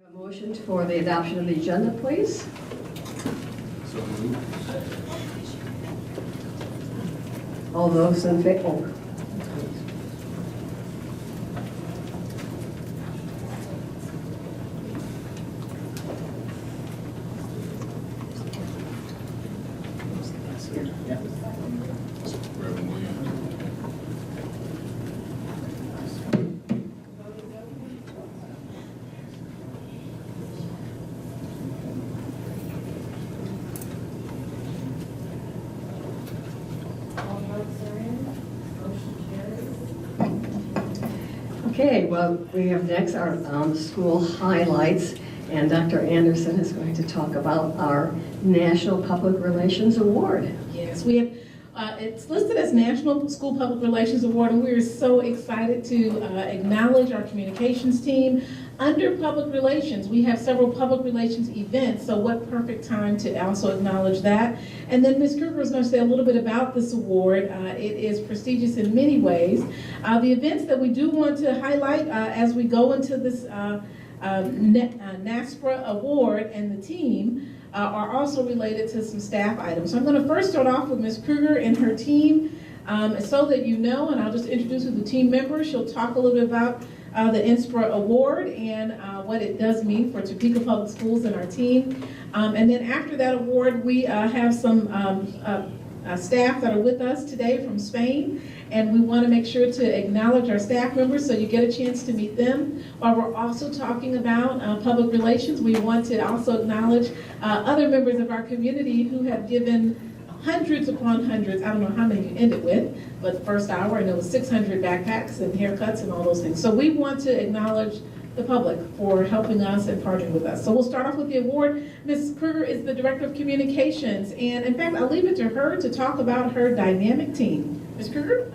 A motion for the adoption of the agenda, please. So moved. All those in favor? Reverend Williams. All votes are in. Motion carries. Okay, well, we have next our school highlights, and Dr. Anderson is going to talk about our National Public Relations Award. Yes, we have, it's listed as National School Public Relations Award, and we are so excited to acknowledge our communications team. Under public relations, we have several public relations events, so what perfect time to also acknowledge that. And then Ms. Kruger is going to say a little bit about this award. It is prestigious in many ways. The events that we do want to highlight as we go into this NASPRA award and the team are also related to some staff items. So I'm going to first start off with Ms. Kruger and her team so that you know, and I'll just introduce you to the team members. She'll talk a little bit about the NSPRA award and what it does mean for Topeka Public Schools and our team. And then after that award, we have some staff that are with us today from Spain, and we want to make sure to acknowledge our staff members so you get a chance to meet them. While we're also talking about public relations, we want to also acknowledge other members of our community who have given hundreds upon hundreds, I don't know how many you ended with, but the first hour, and it was 600 backpacks and haircuts and all those things. So we want to acknowledge the public for helping us and partnering with us. So we'll start off with the award. Ms. Kruger is the Director of Communications, and in fact, I'll leave it to her to talk about her dynamic team. Ms. Kruger?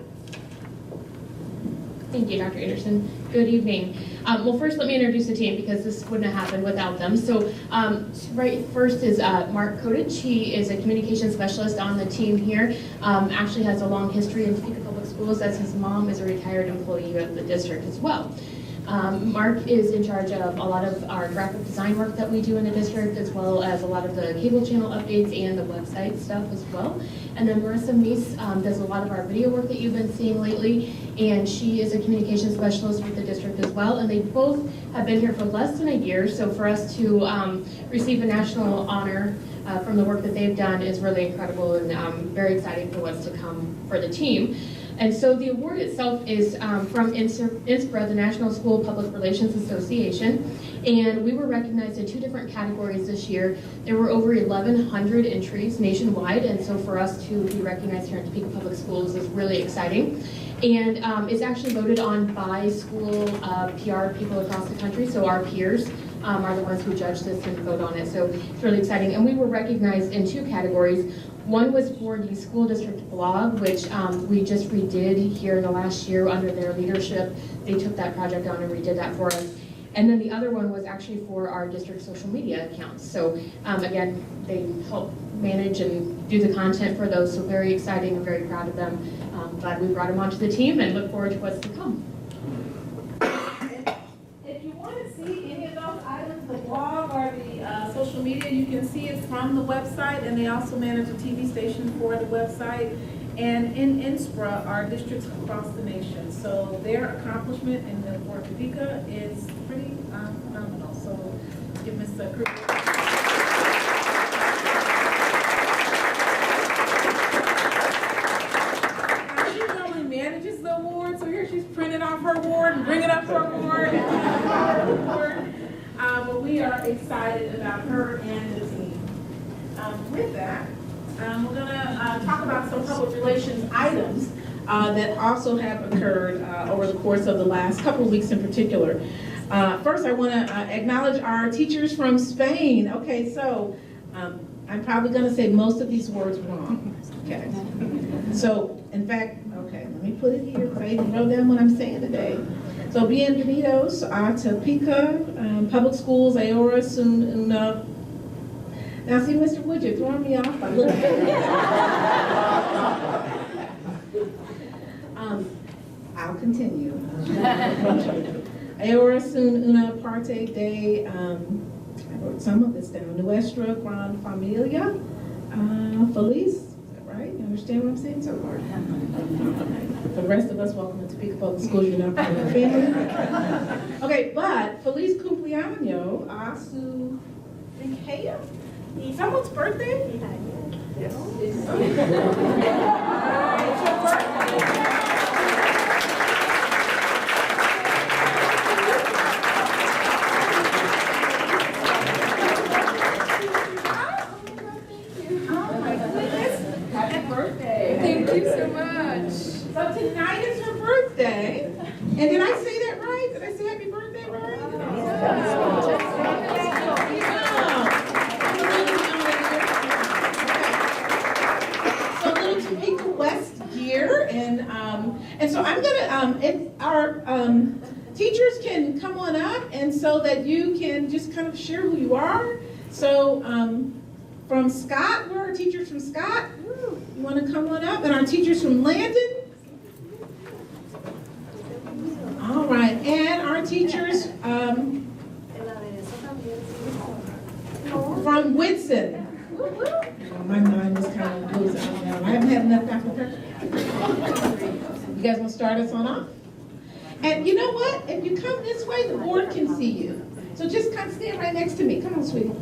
Thank you, Dr. Anderson. Good evening. Well, first let me introduce the team because this wouldn't have happened without them. So right first is Mark Kodich. He is a communication specialist on the team here. Actually has a long history in Topeka Public Schools as his mom is a retired employee of the district as well. Mark is in charge of a lot of our graphic design work that we do in the district, as well as a lot of the cable channel updates and the website stuff as well. And then Marissa Meese does a lot of our video work that you've been seeing lately, and she is a communication specialist with the district as well. And they both have been here for less than a year, so for us to receive a national honor from the work that they've done is really incredible and very exciting for what's to come for the team. And so the award itself is from INSPRA, the National School Public Relations Association, and we were recognized in 2 different categories this year. There were over 1,100 entries nationwide, and so for us to be recognized here at Topeka Public Schools is really exciting. And it's actually voted on by school PR people across the country, so our peers are the ones who judge this and vote on it, so it's really exciting. And we were recognized in 2 categories. One was for the school district blog, which we just redid here in the last year under their leadership. They took that project on and redid that for us. And then the other one was actually for our district social media accounts. So again, they help manage and do the content for those, so very exciting and very proud of them. Glad we brought them onto the team and look forward to what's to come. If you want to see any of those items, the blog or the social media, you can see it from the website, and they also manage a TV station for the website. And in INSPRA are districts across the nation. So their accomplishment in the for Topeka is pretty phenomenal. So let's give Ms. Kruger. She normally manages the award, so here she's printing off her award and bringing up her award. But we are excited about her and the team. With that, we're going to talk about some public relations items that also have occurred over the course of the last couple of weeks in particular. First, I want to acknowledge our teachers from Spain. Okay, so I'm probably going to say most of these words wrong. Okay. So, in fact, okay, let me put it here because I even wrote down what I'm saying today. So, bienvenidos a Topeka Public Schools, ahora son una. Now, see, Mr. Wood, you're throwing me off a little bit. I'll continue. Ahora son una parte de, I wrote some of this down, Nuestra Gran Familia. Feliz, is that right? You understand what I'm saying so far? For the rest of us, welcome to Topeka Public Schools, you're not part of the family. Okay, but Feliz cumpleaños a su hija. Someone's birthday? Yes. It's your birthday. Thank you so much. So tonight is her birthday. And did I say that right? Did I say happy birthday right? So a little Topeka West gear, and so I'm gonna, if our teachers can come on up, and so that you can just kind of share who you are. So from Scott, where are our teachers from Scott? You want to come on up? And our teachers from Landon? All right, and our teachers from Whitson. Oh, my mind is kind of losing out now. I haven't had enough Africa. You guys want to start us on off? And you know what? If you come this way, the board can see you. So just kind of stand right next to me. Come on, sweetie.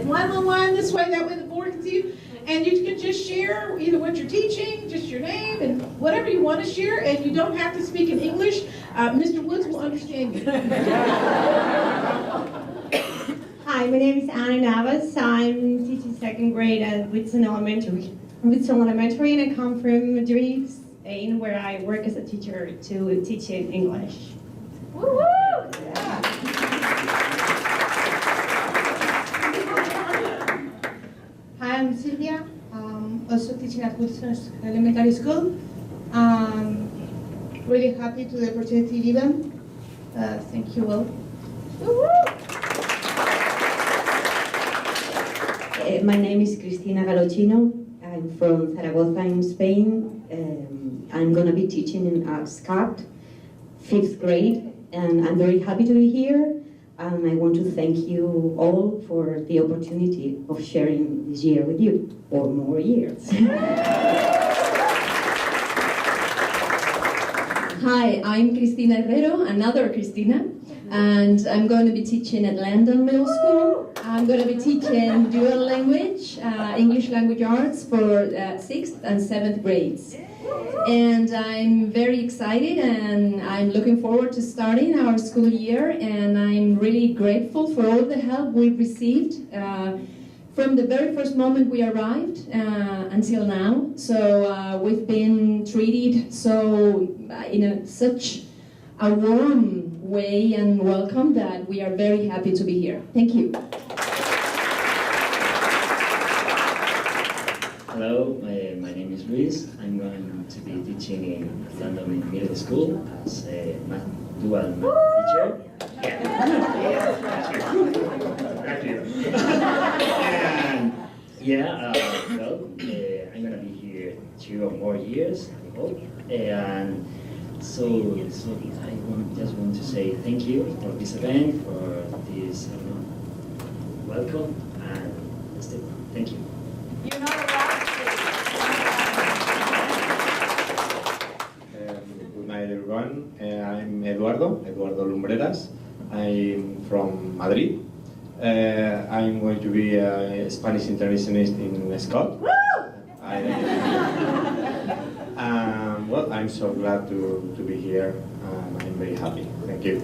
One on one this way, that way the board can see you. And you can just share either what you're teaching, just your name, and whatever you want to share, and you don't have to speak in English. Mr. Woods will understand you. Hi, my name is Anna Navas. I'm teaching second grade at Whitson Elementary. And I come from Madrid, Spain, where I work as a teacher to teach in English. Woo-woo! Hi, I'm Sylvia. Also teaching at Whitson Elementary School. Really happy to the opportunity given. Thank you all. My name is Cristina Galochino. I'm from Zaragoza in Spain. I'm going to be teaching in SCAT, 5th grade, and I'm very happy to be here. And I want to thank you all for the opportunity of sharing this year with you, or more years. Hi, I'm Cristina Herrero, another Cristina, and I'm going to be teaching at Landon Middle School. I'm going to be teaching dual language, English language arts for 6th and 7th grades. And I'm very excited, and I'm looking forward to starting our school year, and I'm really grateful for all the help we've received from the very first moment we arrived until now. So we've been treated so in such a warm way and welcome that we are very happy to be here. Thank you. Hello, my name is Luis. I'm going to be teaching in London Middle School as a dual math teacher. Thank you. And well, I'm going to be here 2 or more years, I hope. And so I just want to say thank you for this event, for this welcome, and that's it. Thank you. You're not allowed Good night, everyone. I'm Eduardo Lumbreras. I'm from Madrid. I'm going to be a Spanish interventionist in Scott. Well, I'm so glad to be here. I'm very happy. Thank you.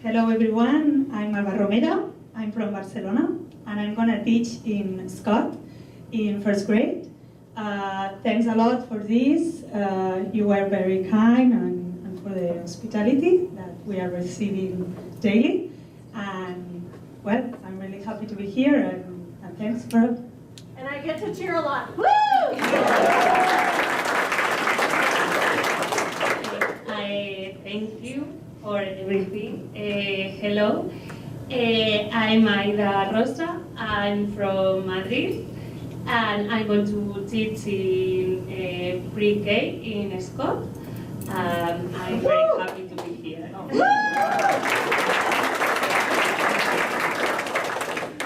Hello everyone, I'm Alba Romero. I'm from Barcelona, and I'm gonna teach in Scott in 1st grade. Thanks a lot for this. You were very kind, and for the hospitality that we are receiving daily. And well, I'm really happy to be here, and thanks for. And I get to cheer a lot. Woo! I thank you for everything. Hello, I'm Aida Rosa. I'm from Madrid. and I'm going to teach in pre-K in Scott. I'm very happy to be here.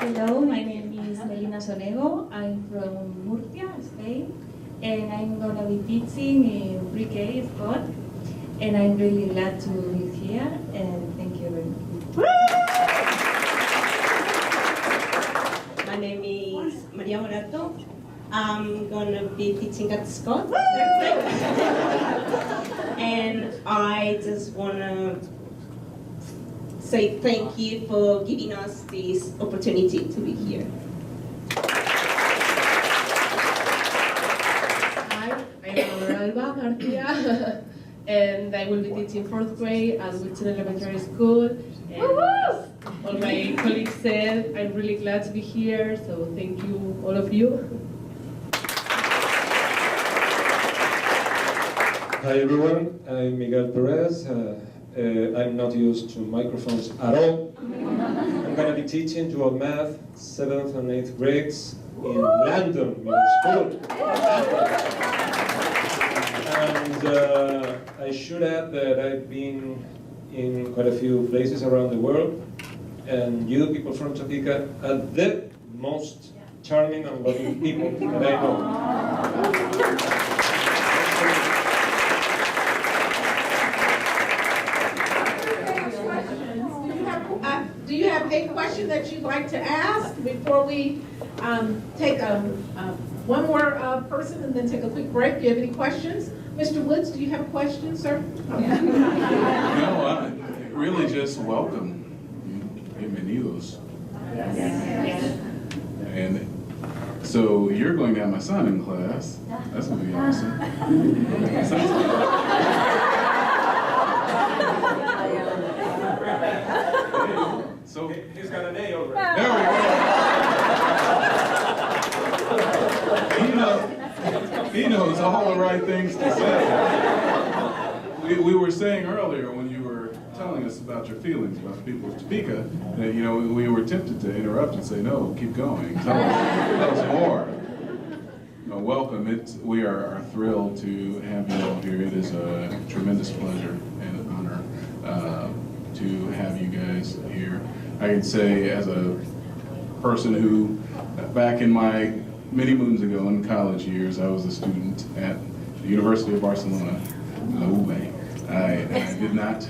Hello, my name is Melina Sonego. I'm from Murcia, Spain, and I'm going to be teaching in pre-K Scott. And I'm really glad to be here, and thank you very much. My name is Maria Morato. I'm going to be teaching at Scott. And I just want to say thank you for giving us this opportunity to be here. Hi, I'm Alba Garcia, and I will be teaching 4th grade at Wilson Elementary School. And as all my colleagues said, I'm really glad to be here, so thank you, all of you. Hi everyone, I'm Miguel Perez. I'm not used to microphones at all. I'm going to be teaching dual math, 7th and 8th grades in London Middle School. And I should add that I've been in quite a few places around the world, and you people from Topeka are the most charming and loving people that I know. Do you have a question that you'd like to ask before we take one more person and then take a quick break? Do you have any questions? Mr. Woods, do you have a question, sir? No, really just welcome. Bienvenidos. And so you're going to have my son in class. That's going to be awesome. So he's got an A over it. There we go. He knows all the right things to say. We were saying earlier when you were telling us about your feelings about the people of Topeka that we were tempted to interrupt and say, no, keep going. Tell us more. Welcome. We are thrilled to have you all here. It is a tremendous pleasure and an honor to have you guys here. I can say as a person who, back in my many moons ago in college years, I was a student at the University of Barcelona. I did not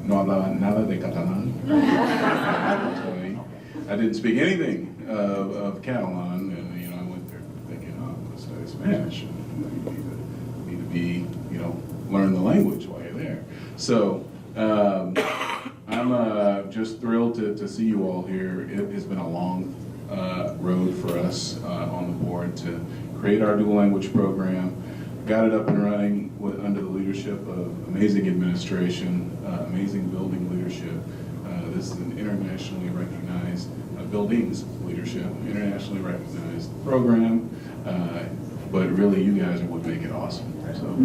no hablaba nada de catalán. I didn't speak anything of Catalan, and I went there thinking, oh, I'm going to study Spanish. You need to be, learn the language while you're there. So I'm just thrilled to see you all here. It has been a long road for us on the board to create our dual language program. Got it up and running under the leadership of amazing administration, amazing building leadership. This is an internationally recognized buildings leadership, internationally recognized program. But really, you guys are what make it awesome. So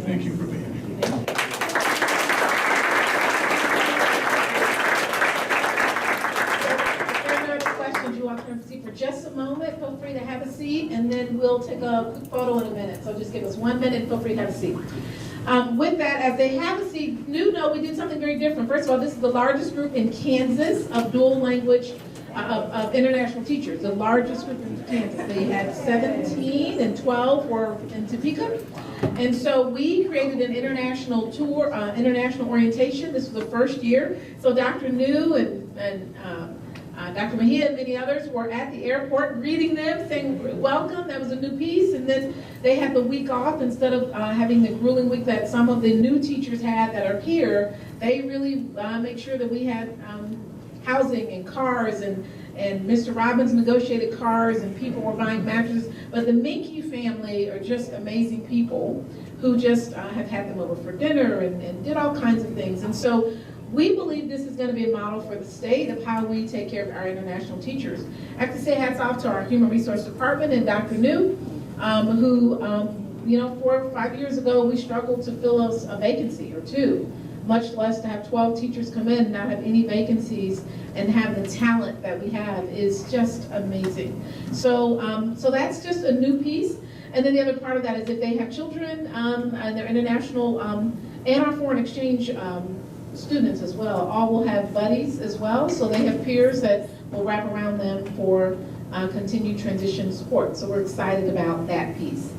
thank you for being here. For just a moment, feel free to have a seat, and then we'll take a quick photo in a minute. So just give us 1 minute, feel free to have a seat. With that, as they have a seat, we did something very different. First of all, this is the largest group in Kansas of dual language of international teachers, the largest group in Kansas. They had 17 and 12 were in Topeka. And so we created an international tour, international orientation. This was the first year. So Dr. New and Dr. Mejia and many others were at the airport greeting them, saying welcome. That was a new piece. And then they had the week off instead of having the grueling week that some of the new teachers had that are here. They really make sure that we had housing and cars, and Mr. Robbins negotiated cars, and people were buying mattresses. But the Minky family are just amazing people who just have had them over for dinner and did all kinds of things. And so we believe this is going to be a model for the state of how we take care of our international teachers. I have to say hats off to our Human Resource Department and Dr. New, who, 4 or 5 years ago, we struggled to fill a vacancy or two. much less to have 12 teachers come in and not have any vacancies and have the talent that we have is just amazing. So, so that's just a new piece. And then the other part of that is if they have children and they're international and our foreign exchange students as well, all will have buddies as well. So they have peers that will wrap around them for continued transition support. So we're excited about that piece.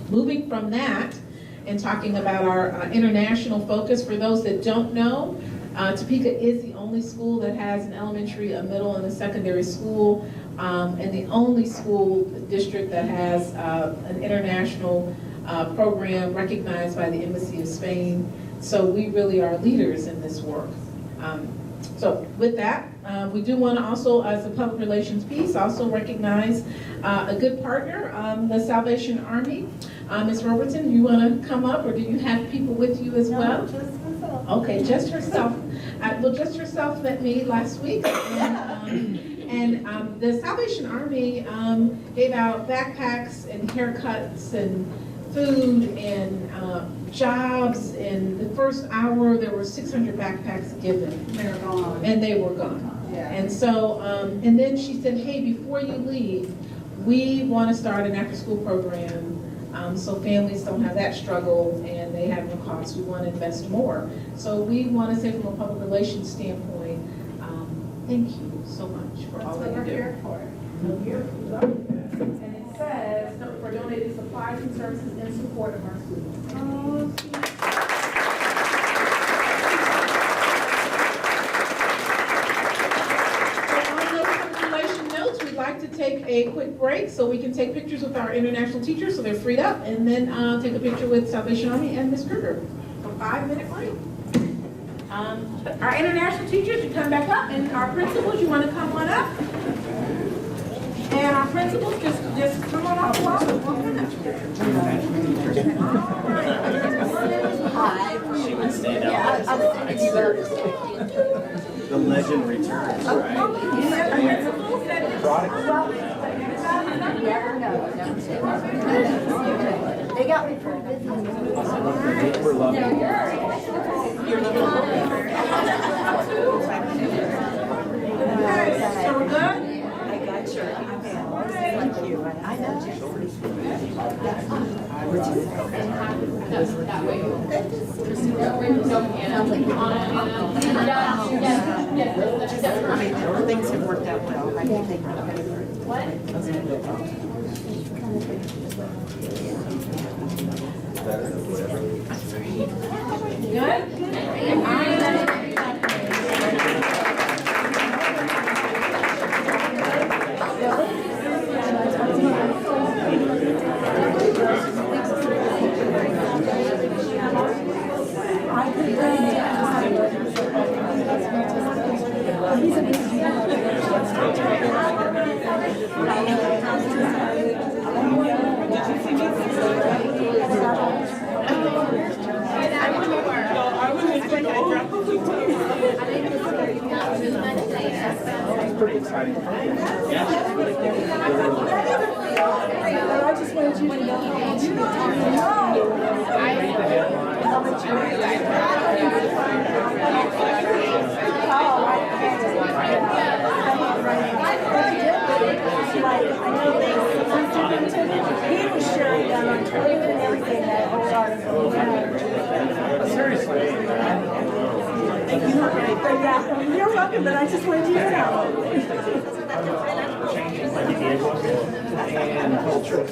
Moving from that and talking about our international focus, for those that don't know, Topeka is the only school that has an elementary, a middle, and a secondary school, and the only school district that has an international program recognized by the Embassy of Spain. So we really are leaders in this work. So with that, we do want to also, as a public relations piece, also recognize a good partner, the Salvation Army. Ms. Robertson, do you want to come up, or do you have people with you as well? No, just myself. Okay, just herself. Well, just herself met me last week. And the Salvation Army gave out backpacks and haircuts and food and jobs. In the first hour, there were 600 backpacks given. They're gone. And they were gone. Yeah. And so, and then she said, hey, before you leave, we want to start an after-school program so families don't have that struggle and they have no costs. We want to invest more. So we want to say from a public relations standpoint, thank you so much for all that you do. Here for it. And it says, for donating supplies and services in support of our students. We'd like to take a quick break so we can take pictures with our international teachers so they're freed up, and then take a picture with Salvation Army and Ms. Kruger. A 5-minute break. Our international teachers, you come back up, and our principals, you want to come on up. And our principals, just come on up. Hi. She would stand out. The legend returns, right? They got me pretty busy. We're loving it. So we're good? I got your email. Thank you. I know you. Things have worked out well. I think they got better. What? Pretty exciting. I just wanted you to know. He was sharing that on Twitter and everything, that whole article. Seriously. But yeah, you're welcome, but I just wanted you to know. And culture.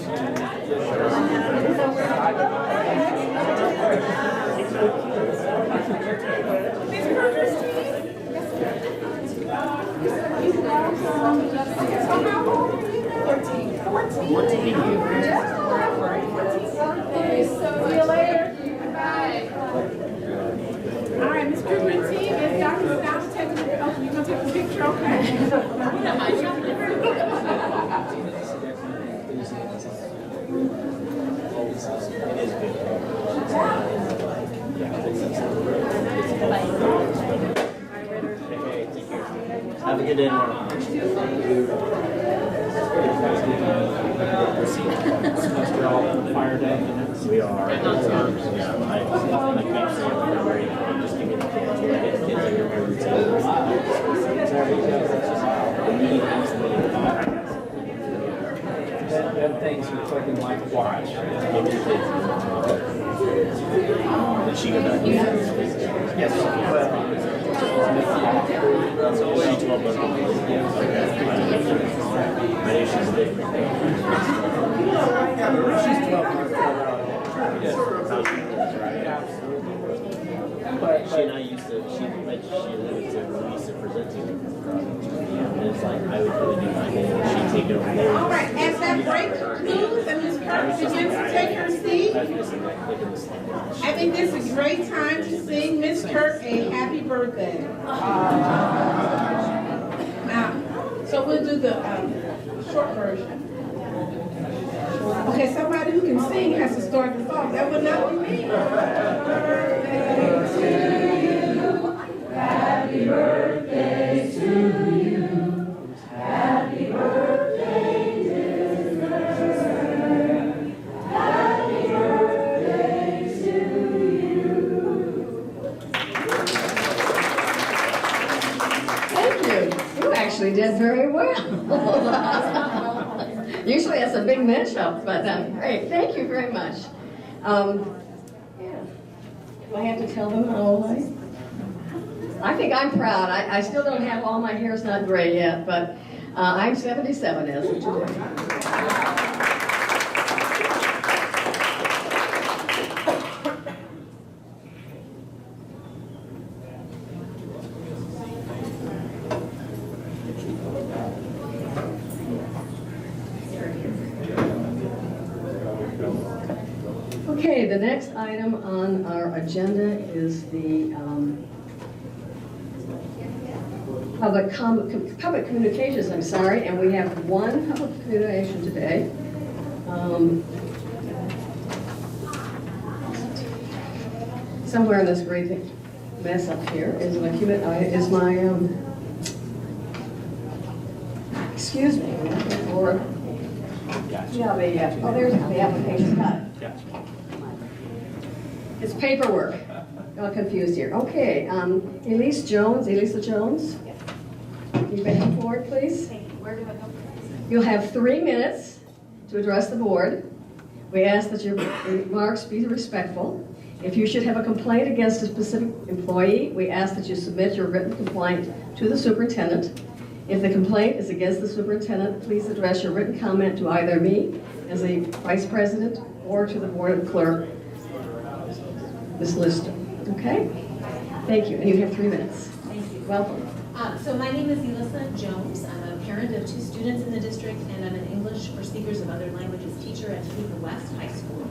See you later. Bye. All right, Ms. Kruger and team, is Dr. Stout taking a picture? Oh, you gonna take a picture? Okay. Have a good day, Mark. Semester all fire day, and it's We are. Yeah, I can't say we're very just give me the kids. When I get the kids, I get my routine. Them things are clicking like watch. Give me the kids. Did she go back? Yes. Well, she's 12 months old. I knew she's a big she's 12 months old. Yes. But she and I used to, she alluded to release and presenting and it's like, I would really do my thing, she'd take it over there. All right, as that break concludes and Ms. Kirk begins to take her seat, I think this is a great time to sing Ms. Kirk a happy birthday. So we'll do the short version. Okay, somebody who can sing has to start the song. That would not be me. Happy birthday to you. Happy birthday, dear girl. Happy birthday to you. Thank you. You actually did very well. Usually it's a big mashup, but great. Thank you very much. Yeah. Do I have to tell them how old I am? I think I'm proud. I still don't have all my hair's not gray yet, but I'm 77 as of today. Okay, the next item on our agenda is the public communications, and we have one public communication today. Somewhere in this great mess up here is my excuse me, or yeah, there's the application. Got it. It's paperwork. Got confused here. Okay, Elisa Jones. Can you come forward, please? Where do I go? You'll have 3 minutes to address the board. We ask that your remarks be respectful. If you should have a complaint against a specific employee, we ask that you submit your written complaint to the superintendent. If the complaint is against the superintendent, please address your written comment to either me as a vice president or to the board of clerk, Ms. Lister. Okay? Thank you. And you have 3 minutes. Thank you. Welcome. So my name is Elisa Jones. I'm a parent of 2 students in the district, and I'm an English for Speakers of Other Languages teacher at Topeka West High School.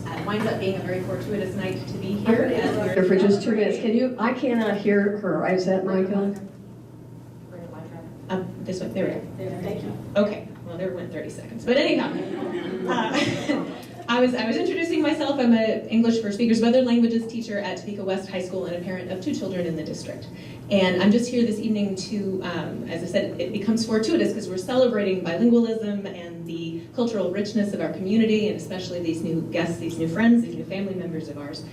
It winds up being a very fortuitous night to be here. Here for just 2 minutes. I cannot hear her. Is that mic on? This one, there we go. Thank you. Okay, well there went 30 seconds. But anyhow, I was introducing myself. I'm an English for Speakers of Other Languages teacher at Topeka West High School and a parent of 2 children in the district. And I'm just here this evening to, as I said, it becomes fortuitous because we're celebrating bilingualism and the cultural richness of our community, and especially these new guests, these new friends, these new family members of ours.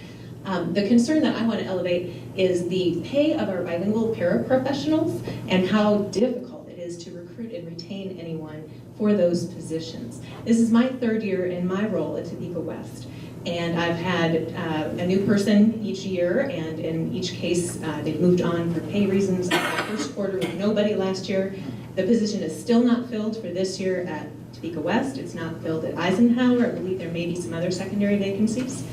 The concern that I want to elevate is the pay of our bilingual paraprofessionals and how difficult it is to recruit and retain anyone for those positions. This is my 3rd year in my role at Topeka West, and I've had a new person each year, and in each case they've moved on for pay reasons. The first quarter with nobody last year. The position is still not filled for this year at Topeka West. It's not filled at Eisenhower. I believe there may be some other secondary vacancies.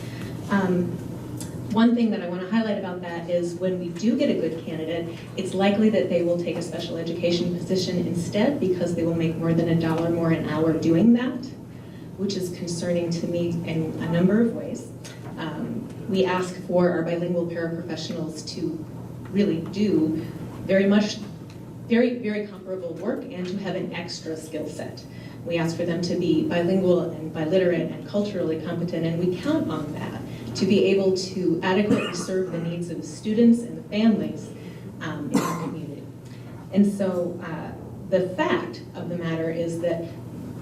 One thing that I want to highlight about that is when we do get a good candidate, it's likely that they will take a special education position instead because they will make more than $1 more an hour doing that, which is concerning to me in a number of ways. We ask for our bilingual paraprofessionals to really do very comparable work and to have an extra skill set. We ask for them to be bilingual and biliterate and culturally competent, and we count on that to be able to adequately serve the needs of the students and the families in our community. And so the fact of the matter is that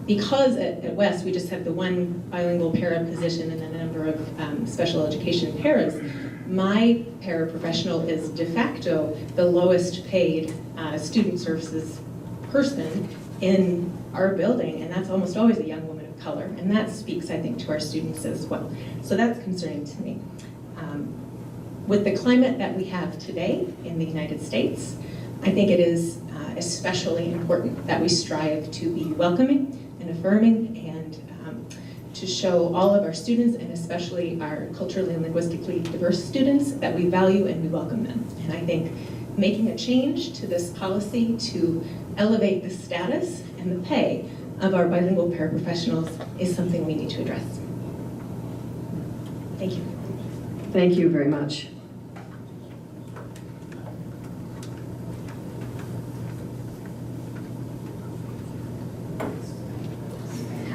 because at West we just have the one bilingual para position and a number of special education paras, my paraprofessional is de facto the lowest paid student services person in our building, and that's almost always a young woman of color, and that speaks, I think, to our students as well. So that's concerning to me. With the climate that we have today in the United States, I think it is especially important that we strive to be welcoming and affirming and to show all of our students, and especially our culturally and linguistically diverse students, that we value and we welcome them. And I think making a change to this policy to elevate the status and the pay of our bilingual paraprofessionals is something we need to address. Thank you. Thank you very much.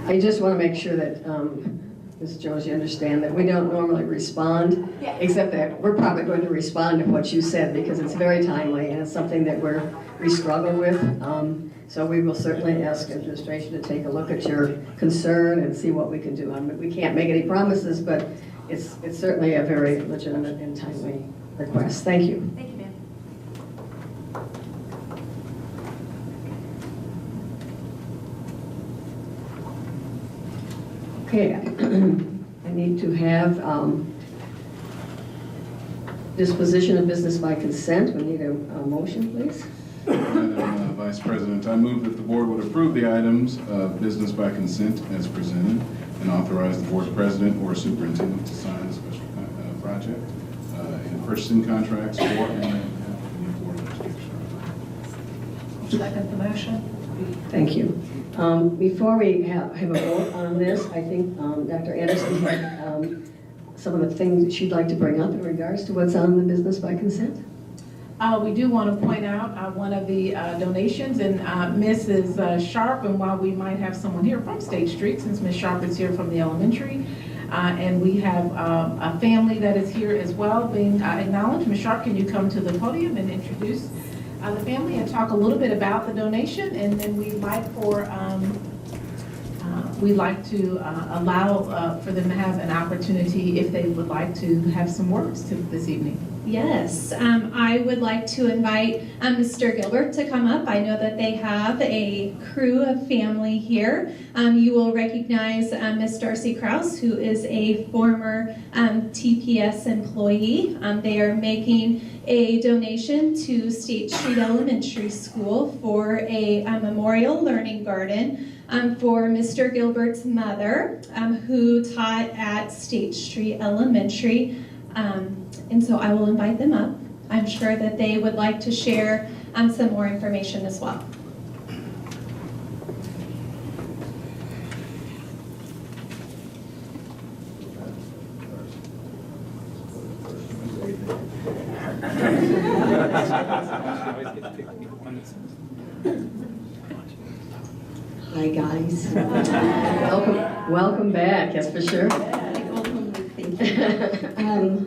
I just want to make sure that, Ms. Jones, you understand that we don't normally respond, except that we're probably going to respond to what you said because it's very timely and it's something that we struggle with. So we will certainly ask administration to take a look at your concern and see what we can do. I mean, we can't make any promises, but it's certainly a very legitimate and timely request. Thank you. Thank you, ma'am. Okay, I need to have disposition of business by consent. We need a motion, please. Madam Vice President, I move that the board would approve the items of business by consent as presented and authorize the board president or superintendent to sign a special project and purchasing contracts for and board of education. Second the motion. Thank you. Before we have a vote on this, I think Dr. Anderson had some of the things that she'd like to bring up in regards to what's on the business by consent. We do want to point out one of the donations, and Mrs. Sharp, and while we might have someone here from State Street, since Ms. Sharp is here from the elementary, and we have a family that is here as well being acknowledged. Ms. Sharp, can you come to the podium and introduce the family and talk a little bit about the donation, and then we'd like to allow for them to have an opportunity if they would like to have some words this evening. Yes, I would like to invite Mr. Gilbert to come up. I know that they have a crew of family here. You will recognize Miss Darcy Krause, who is a former TPS employee. They are making a donation to State Street Elementary School for a memorial learning garden for Mr. Gilbert's mother, who taught at State Street Elementary. And so I will invite them up. I'm sure that they would like to share some more information as well. Hi, guys. Welcome back, yes, for sure. Thank you.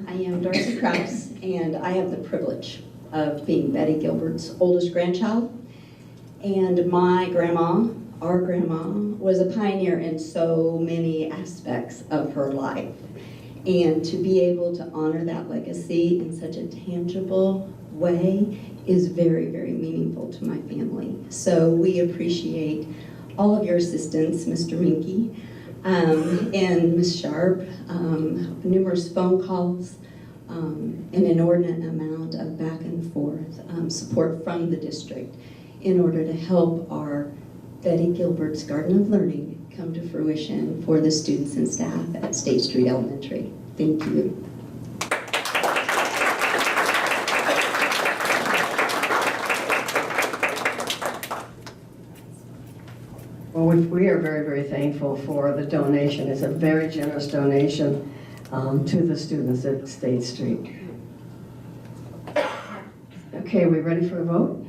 I am Darcy Krause, and I have the privilege of being Betty Gilbert's oldest grandchild. And my grandma, our grandma, was a pioneer in so many aspects of her life. And to be able to honor that legacy in such a tangible way is very, very meaningful to my family. So we appreciate all of your assistance, Mr. Minke, and Ms. Sharp, numerous phone calls, an inordinate amount of back and forth support from the district in order to help our Betty Gilbert's Garden of Learning come to fruition for the students and staff at State Street Elementary. Thank you. Well, we are very, very thankful for the donation. It's a very generous donation to the students at State Street. Okay, are we ready for a vote?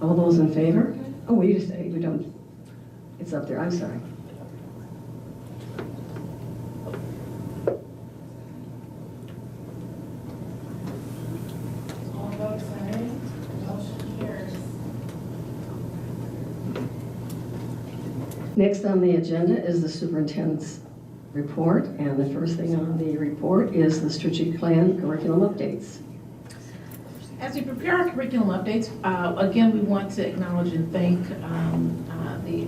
All those in favor? Oh, we don't, it's up there, I'm sorry. Next on the agenda is the superintendent's report, and the first thing on the report is the strategic plan curriculum updates. As we prepare our curriculum updates, again, we want to acknowledge and thank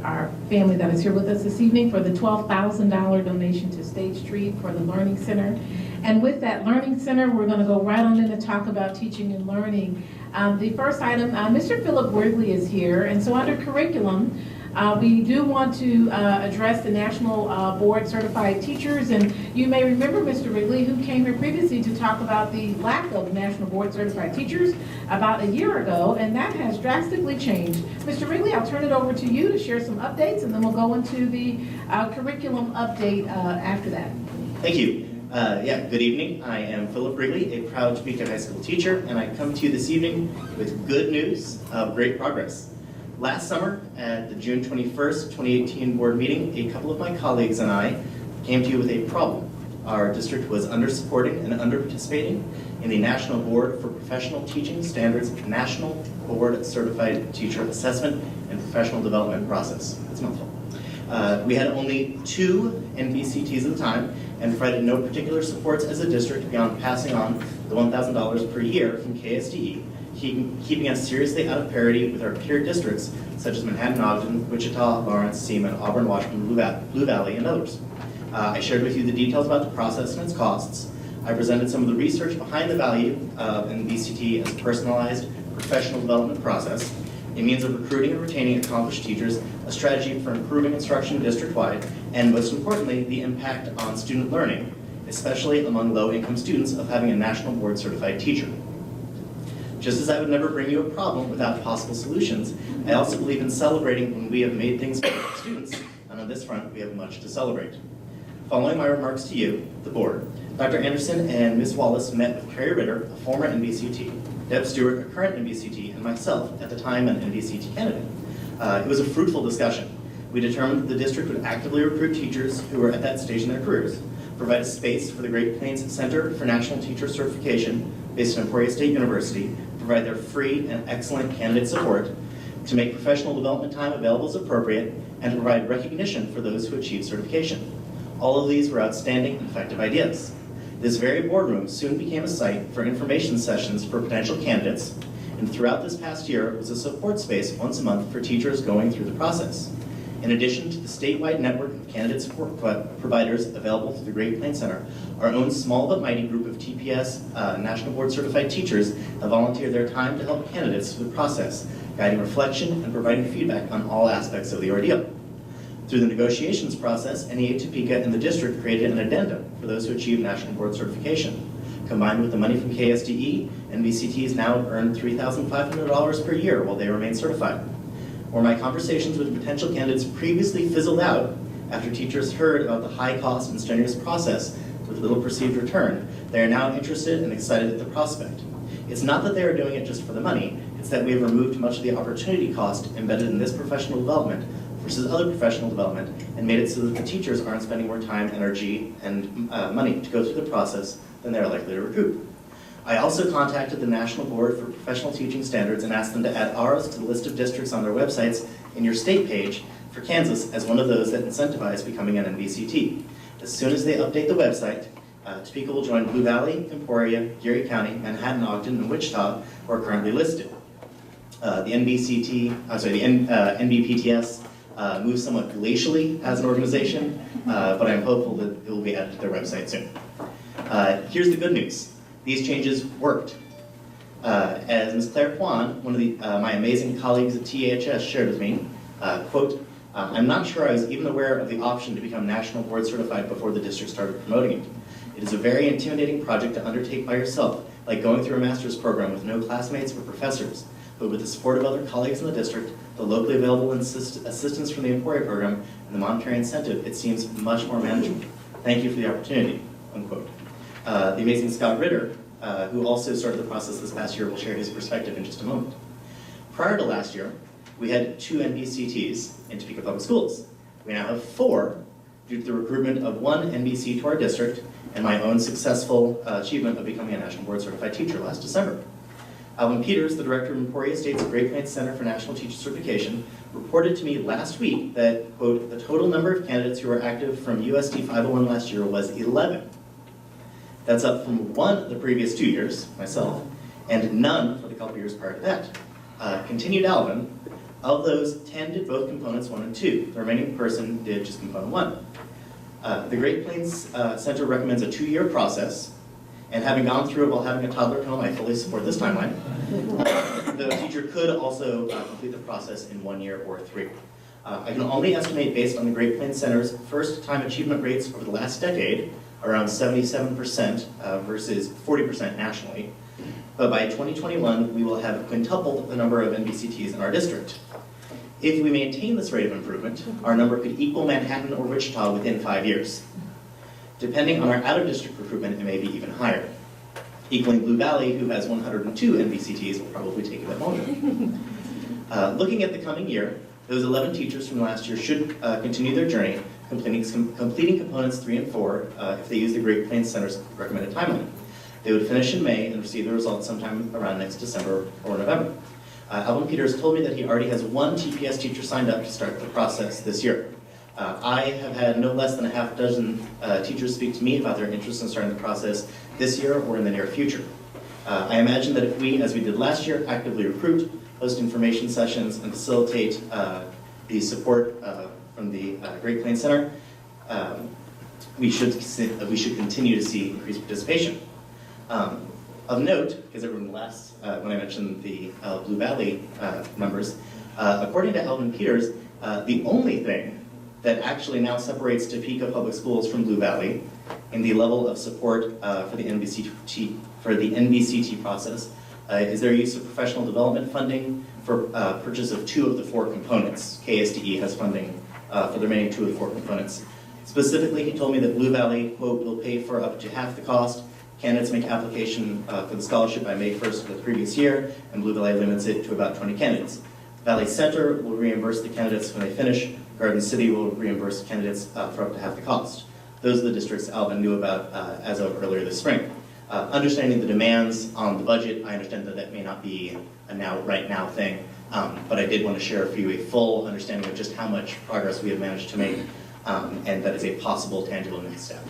our family that is here with us this evening for the $12,000 donation to State Street for the Learning Center. And with that Learning Center, we're going to go right on in to talk about teaching and learning. The first item, Mr. Philip Wrigley is here, and so under curriculum, we do want to address the National Board Certified Teachers, and you may remember Mr. Wrigley, who came here previously to talk about the lack of National Board Certified Teachers about a year ago, and that has drastically changed. Mr. Wrigley, I'll turn it over to you to share some updates, and then we'll go into the curriculum update after that. Thank you. Good evening. I am Philip Wrigley, a proud Topeka High School teacher, and I come to you this evening with good news of great progress. Last summer, at the June 21st, 2018 board meeting, a couple of my colleagues and I came to you with a problem. Our district was under-supporting and under-participating in the National Board for Professional Teaching Standards National Board Certified Teacher Assessment and Professional Development process. It's mouthful. We had only 2 NBCTs at the time and provided no particular supports as a district beyond passing on the $1,000 per year from KSDE, keeping us seriously out of parity with our peer districts such as Manhattan, Ogden, Wichita, Lawrence, Seaman, Auburn, Washington, Blue Valley, and others. I shared with you the details about the process and its costs. I presented some of the research behind the value of NBCT as a personalized professional development process, a means of recruiting and retaining accomplished teachers, a strategy for improving instruction district-wide, and most importantly, the impact on student learning, especially among low-income students, of having a National Board Certified teacher. Just as I would never bring you a problem without possible solutions, I also believe in celebrating when we have made things for our students, and on this front, we have much to celebrate. Following my remarks to you, the board, Dr. Anderson and Ms. Wallace met with Carrie Ritter, a former NBCT, Deb Stewart, a current NBCT, and myself, at the time an NBCT candidate. It was a fruitful discussion. We determined that the district would actively recruit teachers who were at that stage in their careers, provide a space for the Great Plains Center for National Teacher Certification based at Emporia State University, provide their free and excellent candidate support, to make professional development time available as appropriate, and to provide recognition for those who achieve certification. All of these were outstanding and effective ideas. This very boardroom soon became a site for information sessions for potential candidates, and throughout this past year, it was a support space once a month for teachers going through the process. In addition to the statewide network of candidate support providers available through the Great Plains Center, our own small but mighty group of TPS National Board Certified teachers have volunteered their time to help candidates through the process, guiding reflection and providing feedback on all aspects of the ordeal. Through the negotiations process, NEA Topeka and the district created an addendum for those who achieve National Board Certification. Combined with the money from KSDE, NBCTs now earn $3,500 per year while they remain certified. Where my conversations with potential candidates previously fizzled out after teachers heard about the high cost and strenuous process with little perceived return, they are now interested and excited at the prospect. It's not that they are doing it just for the money, it's that we have removed much of the opportunity cost embedded in this professional development versus other professional development, and made it so that the teachers aren't spending more time, energy, and money to go through the process than they are likely to recoup. I also contacted the National Board for Professional Teaching Standards and asked them to add ours to the list of districts on their websites in your state page for Kansas as one of those that incentivize becoming an NBCT. As soon as they update the website, Topeka will join Blue Valley, Emporia, Geary County, Manhattan, Ogden, and Wichita, who are currently listed. The NBPTS moves somewhat glacially as an organization, but I'm hopeful that it will be added to their website soon. Here's the good news. These changes worked. As Ms. Claire Kwan, one of my amazing colleagues at THS, shared with me, quote, I'm not sure I was even aware of the option to become National Board Certified before the district started promoting it. It is a very intimidating project to undertake by yourself, like going through a master's program with no classmates or professors, but with the support of other colleagues in the district, the locally available assistance from the Emporia program, and the monetary incentive, it seems much more manageable. Thank you for the opportunity, unquote. The amazing Scott Ritter, who also started the process this past year, will share his perspective in just a moment. Prior to last year, we had 2 NBCTs in Topeka Public Schools. We now have 4 due to the recruitment of 1 NBC to our district and my own successful achievement of becoming a National Board Certified teacher last December. Alvin Peters, the director of Emporia State's Great Plains Center for National Teacher Certification, reported to me last week that, quote, the total number of candidates who were active from USD 501 last year was 11. That's up from 1 the previous 2 years, myself, and none for the couple years prior to that. Continued Alvin, of those 10 did both components 1 and 2. The remaining person did just component 1. The Great Plains Center recommends a 2-year process, and having gone through it while having a toddler at home, I fully support this timeline. The teacher could also complete the process in 1 year or 3. I can only estimate based on the Great Plains Center's first-time achievement rates over the last decade, around 77% versus 40% nationally. But by 2021, we will have quintupled the number of NBCTs in our district. If we maintain this rate of improvement, our number could equal Manhattan or Wichita within 5 years. Depending on our out-of-district recruitment, it may be even higher. Equaling Blue Valley, who has 102 NBCTs, will probably take a bit longer. Looking at the coming year, those 11 teachers from last year should continue their journey, completing components 3 and 4 if they use the Great Plains Center's recommended timeline. They would finish in May and receive the results sometime around next December or November. Alvin Peters told me that he already has 1 TPS teacher signed up to start the process this year. I have had no less than a half dozen teachers speak to me about their interest in starting the process this year or in the near future. I imagine that if we, as we did last year, actively recruit, host information sessions, and facilitate the support from the Great Plains Center, we should continue to see increased participation. Of note, because everyone laughs when I mentioned the Blue Valley numbers, according to Alvin Peters, the only thing that actually now separates Topeka Public Schools from Blue Valley in the level of support for the NBCT process is their use of professional development funding for purchase of 2 of the 4 components. KSDE has funding for the remaining 2 of the 4 components. Specifically, he told me that Blue Valley, quote, will pay for up to half the cost. Candidates make application for the scholarship by May 1st of the previous year, and Blue Valley limits it to about 20 candidates. Valley Center will reimburse the candidates when they finish. Garden City will reimburse candidates for up to half the cost. Those are the districts Alvin knew about as of earlier this spring. Understanding the demands on the budget, I understand that that may not be a right now thing, but I did want to share for you a full understanding of just how much progress we have managed to make, and that is a possible tangible next step.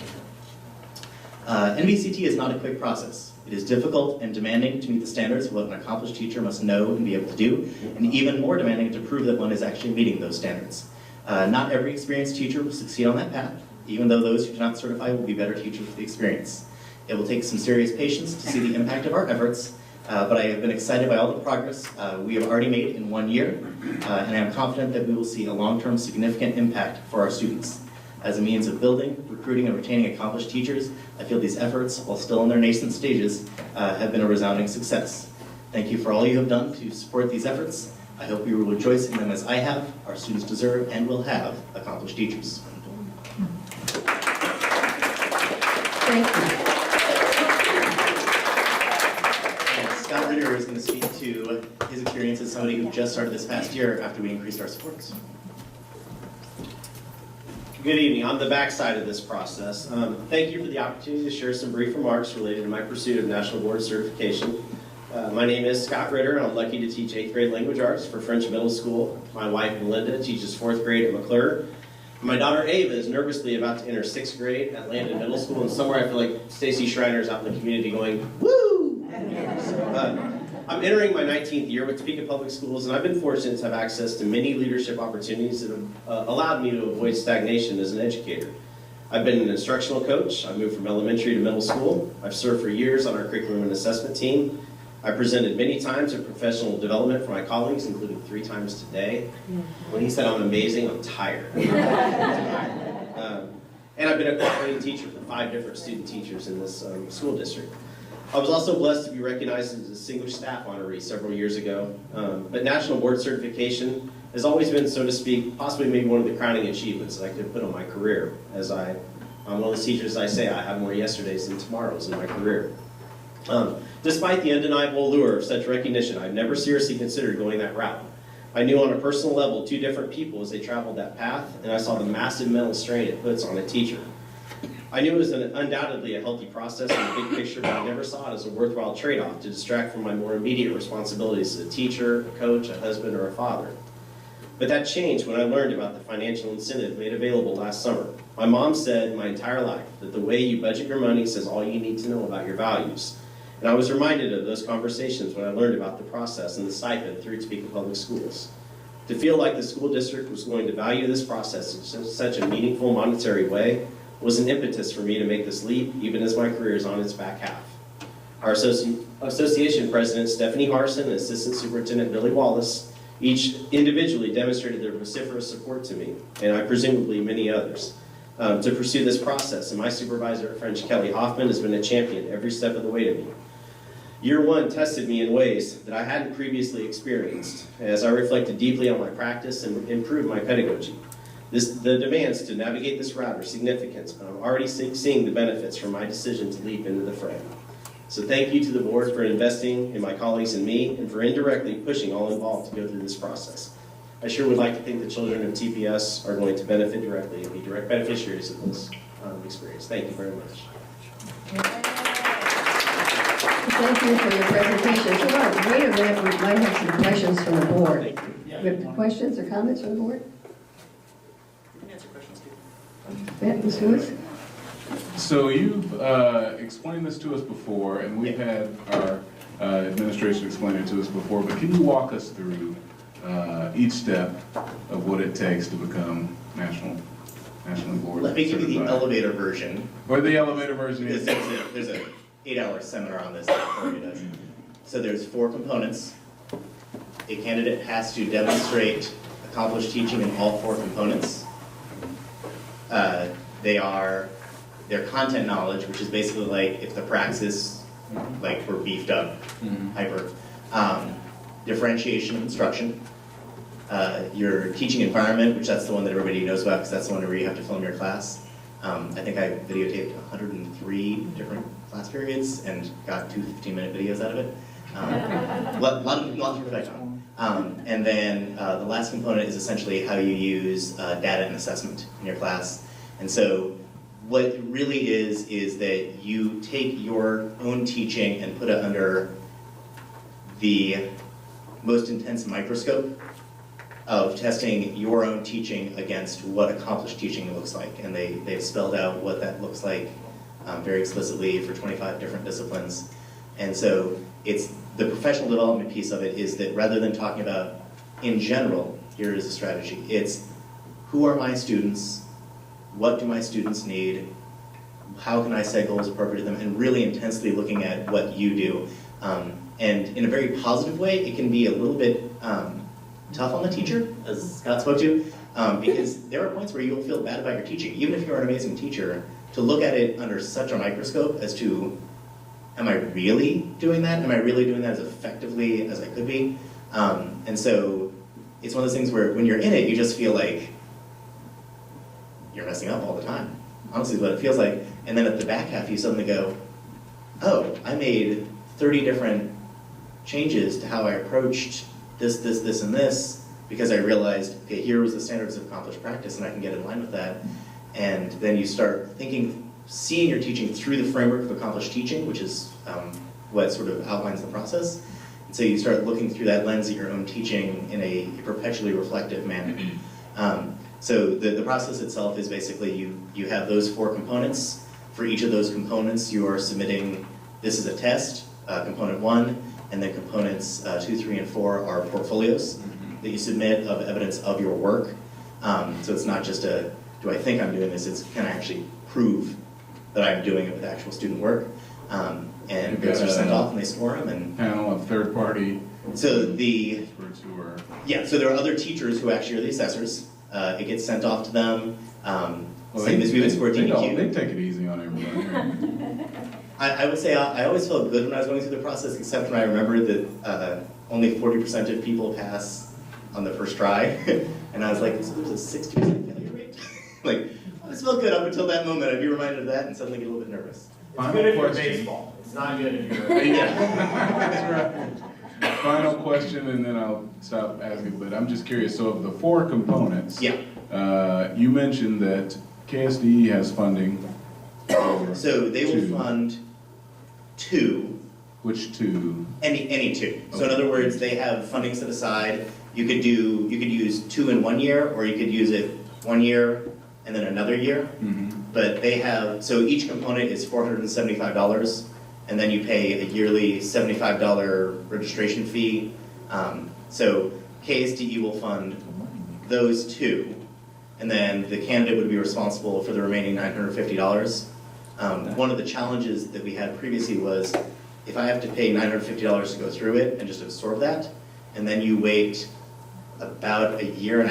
NBCT is not a quick process. It is difficult and demanding to meet the standards of what an accomplished teacher must know and be able to do, and even more demanding to prove that one is actually meeting those standards. Not every experienced teacher will succeed on that path, even though those who do not certify will be better teachers with the experience. It will take some serious patience to see the impact of our efforts, but I have been excited by all the progress we have already made in 1 year, and I am confident that we will see a long-term significant impact for our students. As a means of building, recruiting, and retaining accomplished teachers, I feel these efforts, while still in their nascent stages, have been a resounding success. Thank you for all you have done to support these efforts. I hope you will rejoice in them as I have. Our students deserve and will have accomplished teachers. Thank you. And Scott Ritter is going to speak to his experience as somebody who just started this past year after we increased our supports. Good evening. On the backside of this process, thank you for the opportunity to share some brief remarks related to my pursuit of National Board Certification. My name is Scott Ritter, and I'm lucky to teach 8th grade language arts for French Middle School. My wife, Melinda, teaches 4th grade at McClure. My daughter, Ava, is nervously about to enter 6th grade at Landon Middle School, and somewhere I feel like Stacy Schreiner's out in the community going, woo! I'm entering my 19th year with Topeka Public Schools, and I've been fortunate to have access to many leadership opportunities that have allowed me to avoid stagnation as an educator. I've been an instructional coach. I moved from elementary to middle school. I've served for years on our curriculum and assessment team. I presented many times at professional development for my colleagues, including 3 times today. When he said I'm amazing, I'm tired. And I've been a cooperating teacher for 5 different student teachers in this school district. I was also blessed to be recognized as a Distinguished Staff Honoree several years ago. But National Board Certification has always been, so to speak, possibly maybe one of the crowning achievements that I could put on my career. As I'm one of those teachers, I say I have more yesterdays than tomorrows in my career. Despite the undeniable allure of such recognition, I've never seriously considered going that route. I knew on a personal level 2 different people as they traveled that path, and I saw the massive mental strain it puts on a teacher. I knew it was undoubtedly a healthy process in the big picture, but I never saw it as a worthwhile trade-off to distract from my more immediate responsibilities as a teacher, a coach, a husband, or a father. But that changed when I learned about the financial incentive made available last summer. My mom said my entire life that the way you budget your money says all you need to know about your values. And I was reminded of those conversations when I learned about the process and the stipend through Topeka Public Schools. To feel like the school district was going to value this process in such a meaningful monetary way was an impetus for me to make this leap, even as my career is on its back half. Our association president, Stephanie Harson, and assistant superintendent Billy Wallace, each individually demonstrated their vociferous support to me, and I presumably many others, to pursue this process. And my supervisor at French, Kelly Hoffman, has been a champion every step of the way to me. Year one tested me in ways that I hadn't previously experienced, as I reflected deeply on my practice and improved my pedagogy. The demands to navigate this route are significant, but I'm already seeing the benefits from my decision to leap into the fray. So thank you to the board for investing in my colleagues and me, and for indirectly pushing all involved to go through this process. I sure would like to think the children of TPS are going to benefit directly and be direct beneficiaries of this experience. Thank you very much. Thank you for your presentation. So while we're waiting, we might have some questions from the board. We have questions or comments from the board? You can answer questions too. Yeah, Ms. Lewis? So you've explained this to us before, and we've had our administration explain it to us before, but can you walk us through each step of what it takes to become nationally board certified? Let me give you the elevator version. Or the elevator version is? There's an 8-hour seminar on this that Corey does. So there's 4 components. A candidate has to demonstrate accomplished teaching in all 4 components. They are their content knowledge, which is basically like if the praxis like were beefed up, hyper. Differentiation of instruction. Your teaching environment, which that's the one that everybody knows about because that's the one where you have to film your class. I think I videotaped 103 different class periods and got 2 15-minute videos out of it. Lots to reflect on. And then the last component is essentially how you use data and assessment in your class. And so what it really is that you take your own teaching and put it under the most intense microscope of testing your own teaching against what accomplished teaching looks like. And they've spelled out what that looks like very explicitly for 25 different disciplines. And so it's the professional development piece of it is that rather than talking about in general, here is a strategy. It's who are my students? What do my students need? How can I set goals appropriate to them? And really intensely looking at what you do. And in a very positive way, it can be a little bit tough on the teacher, as Scott spoke to, because there are points where you'll feel bad about your teaching. Even if you're an amazing teacher, to look at it under such a microscope as to, am I really doing that? Am I really doing that as effectively as I could be? And so it's one of those things where when you're in it, you just feel like you're messing up all the time. Honestly, what it feels like. And then at the back half, you suddenly go, oh, I made 30 different changes to how I approached this, and this, because I realized, okay, here was the standards of accomplished practice, and I can get in line with that. And then you start thinking, seeing your teaching through the framework of accomplished teaching, which is what sort of outlines the process. And so you start looking through that lens at your own teaching in a perpetually reflective manner. So the process itself is basically you have those 4 components. For each of those components, you are submitting, this is a test, component 1, and then components 2, 3, and 4 are portfolios that you submit of evidence of your work. So it's not just a, do I think I'm doing this, it's can I actually prove that I'm doing it with actual student work. And those are sent off and they score them. And panel of third party. So the experts who are. Yeah, so there are other teachers who actually are the assessors. It gets sent off to them. Same as we would score DBQ. They take it easy on everyone. I would say I always felt good when I was going through the process, except when I remembered that only 40% of people pass on the first try. And I was like, so there's a 60% failure rate? Like, I always felt good up until that moment. I'd be reminded of that and suddenly get a little bit nervous. It's good if you're baseball. It's not good if you're... That's right. Final question, and then I'll stop asking, but I'm just curious. So of the 4 components, you mentioned that KSDE has funding. So they will fund 2. Which 2? Any 2. So in other words, they have funding set aside. You could use 2 in 1 year, or you could use it 1 year and then another year. But they have, so each component is $475, and then you pay a yearly $75 registration fee. So KSDE will fund those 2, and then the candidate would be responsible for the remaining $950. One of the challenges that we had previously was, if I have to pay $950 to go through it and just absorb that, and then you wait about 1.5 years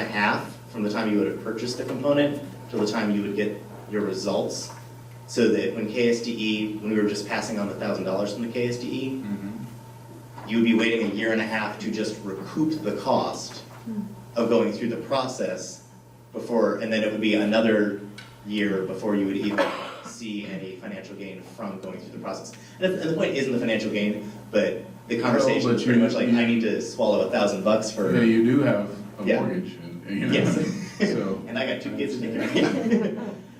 from the time you would have purchased the component till the time you would get your results, so that when KSDE, when we were just passing on the $1,000 from the KSDE, you would be waiting 1.5 years to just recoup the cost of going through the process before, and then it would be another year before you would even see any financial gain from going through the process. And the point isn't the financial gain, but the conversation is pretty much like, I need to swallow $1,000 for. Yeah, you do have a mortgage, and, you know. Yes. So. And I got 2 kids to take care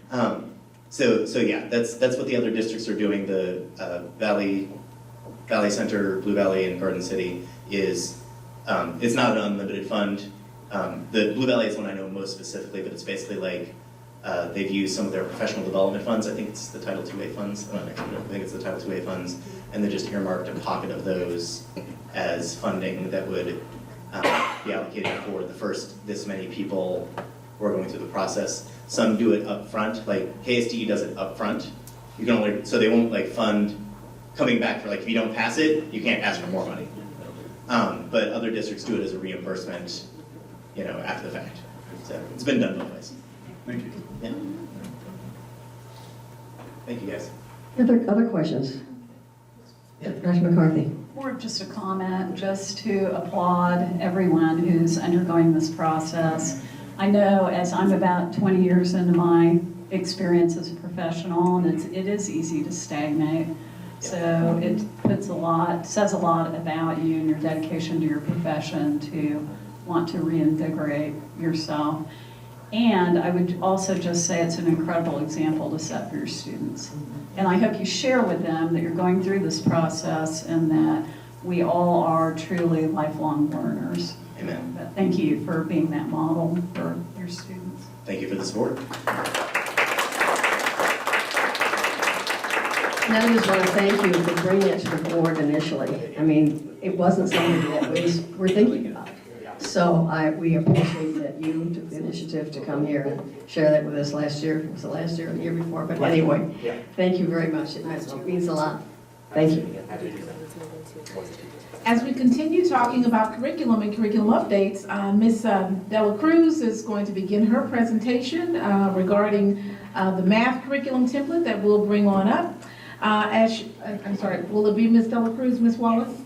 of. So yeah, that's what the other districts are doing. The Valley Center, Blue Valley, and Garden City is, it's not an unlimited fund. The Blue Valley is one I know most specifically, but it's basically like, they've used some of their professional development funds. I think it's the Title IIA funds. I think it's the Title IIA funds, and they just earmarked a pocket of those as funding that would be allocated for the first this many people who are going through the process. Some do it up front, like KSDE does it up front. You can only, so they won't like fund coming back for, like, if you don't pass it, you can't ask for more money. But other districts do it as a reimbursement, you know, after the fact. So it's been done both ways. Thank you. Yeah. Thank you, guys. Other questions? Yeah, Dr. McCarthy. More of just a comment, just to applaud everyone who's undergoing this process. I know as I'm about 20 years into my experience as a professional, and it is easy to stagnate. So it says a lot about you and your dedication to your profession to want to reinvigorate yourself. And I would also just say it's an incredible example to set for your students. And I hope you share with them that you're going through this process and that we all are truly lifelong learners. Amen. But thank you for being that model for your students. Thank you for the support. And I just want to thank you for bringing it to the board initially. I mean, it wasn't something that we were thinking about. So we appreciate that you took the initiative to come here and share that with us last year. Was it last year or the year before? But anyway, thank you very much. It means a lot. Thank you. As we continue talking about curriculum and curriculum updates, Ms. Dela Cruz is going to begin her presentation regarding the math curriculum template that we'll bring on up. I'm sorry, will it be Ms. Dela Cruz, Ms. Wallace?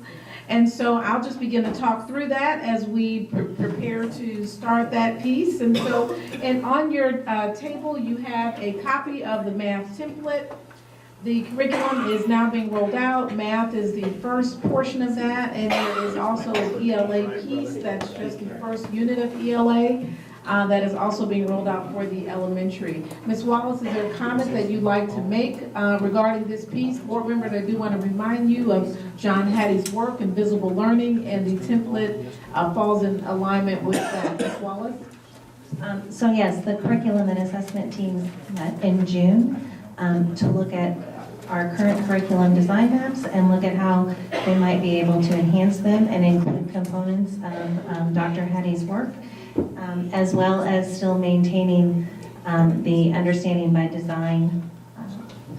And so I'll just begin to talk through that as we prepare to start that piece. And so, and on your table, you have a copy of the math template. The curriculum is now being rolled out. Math is the first portion of that, and there is also an ELA piece that's just the first unit of ELA that is also being rolled out for the elementary. Ms. Wallace, is there a comment that you'd like to make regarding this piece? Board members, I do want to remind you of John Hattie's work in visible learning, and the template falls in alignment with that. Ms. Wallace? So yes, the curriculum and assessment teams met in June to look at our current curriculum design maps and look at how they might be able to enhance them and include components of Dr. Hattie's work, as well as still maintaining the understanding by design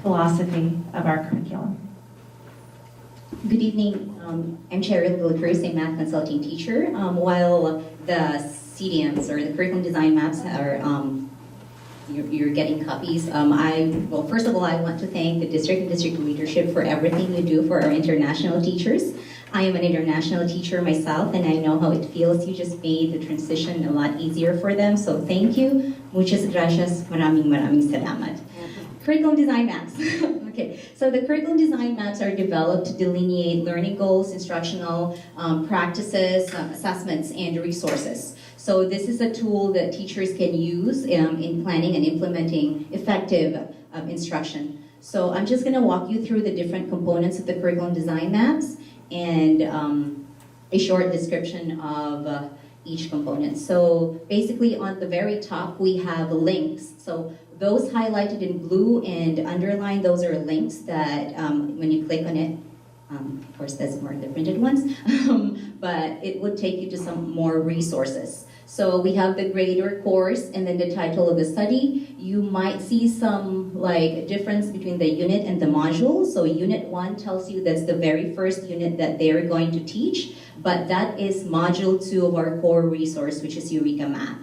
philosophy of our curriculum. Good evening. I'm Cheryl Dela-Cruz, a math consulting teacher. While the CDMs or the curriculum design maps are you're getting copies. Well, first of all, I want to thank the district and district leadership for everything you do for our international teachers. I am an international teacher myself, and I know how it feels. You just made the transition a lot easier for them, so thank you. Muchas gracias. Maraming salamat. Curriculum design maps. Okay, so the curriculum design maps are developed to delineate learning goals, instructional practices, assessments, and resources. So this is a tool that teachers can use in planning and implementing effective instruction. So I'm just going to walk you through the different components of the curriculum design maps and a short description of each component. So basically on the very top, we have links. So those highlighted in blue and underlined, those are links that when you click on it, of course there's more the printed ones, but it would take you to some more resources. So we have the grade or course and then the title of the study. You might see some like difference between the unit and the module. So unit 1 tells you that's the very first unit that they're going to teach, but that is module 2 of our core resource, which is Eureka Math.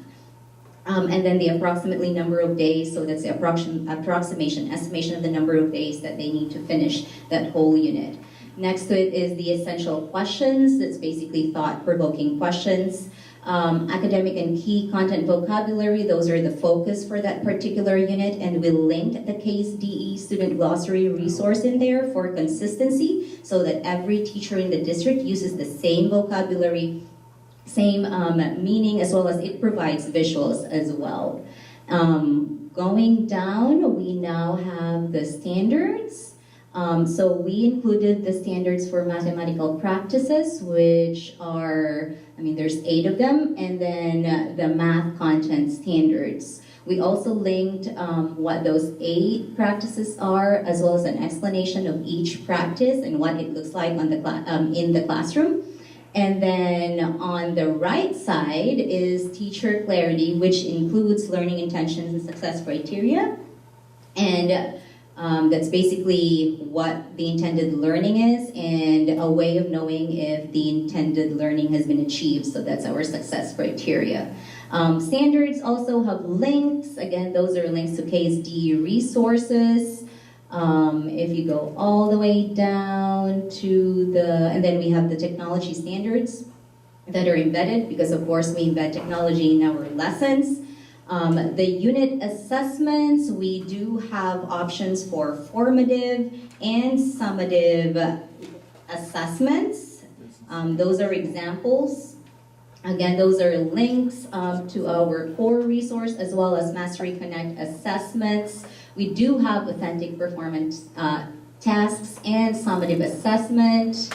And then the approximately number of days, so that's the estimation of the number of days that they need to finish that whole unit. Next to it is the essential questions. That's basically thought-provoking questions. Academic and key content vocabulary, those are the focus for that particular unit, and we linked the Case DE student glossary resource in there for consistency so that every teacher in the district uses the same vocabulary, same meaning, as well as it provides visuals as well. Going down, we now have the standards. So we included the standards for mathematical practices, which are, there's 8 of them, and then the math content standards. We also linked what those 8 practices are, as well as an explanation of each practice and what it looks like on the in the classroom. And then on the right side is teacher clarity, which includes learning intentions and success criteria. And that's basically what the intended learning is and a way of knowing if the intended learning has been achieved. So that's our success criteria. Standards also have links. Again, those are links to Case DE resources. If you go all the way down to and then we have the technology standards that are embedded, because of course we embed technology in our lessons. The unit assessments, we do have options for formative and summative assessments. Those are examples. Again, those are links to our core resource as well as Mastery Connect assessments. We do have authentic performance tasks and summative assessment.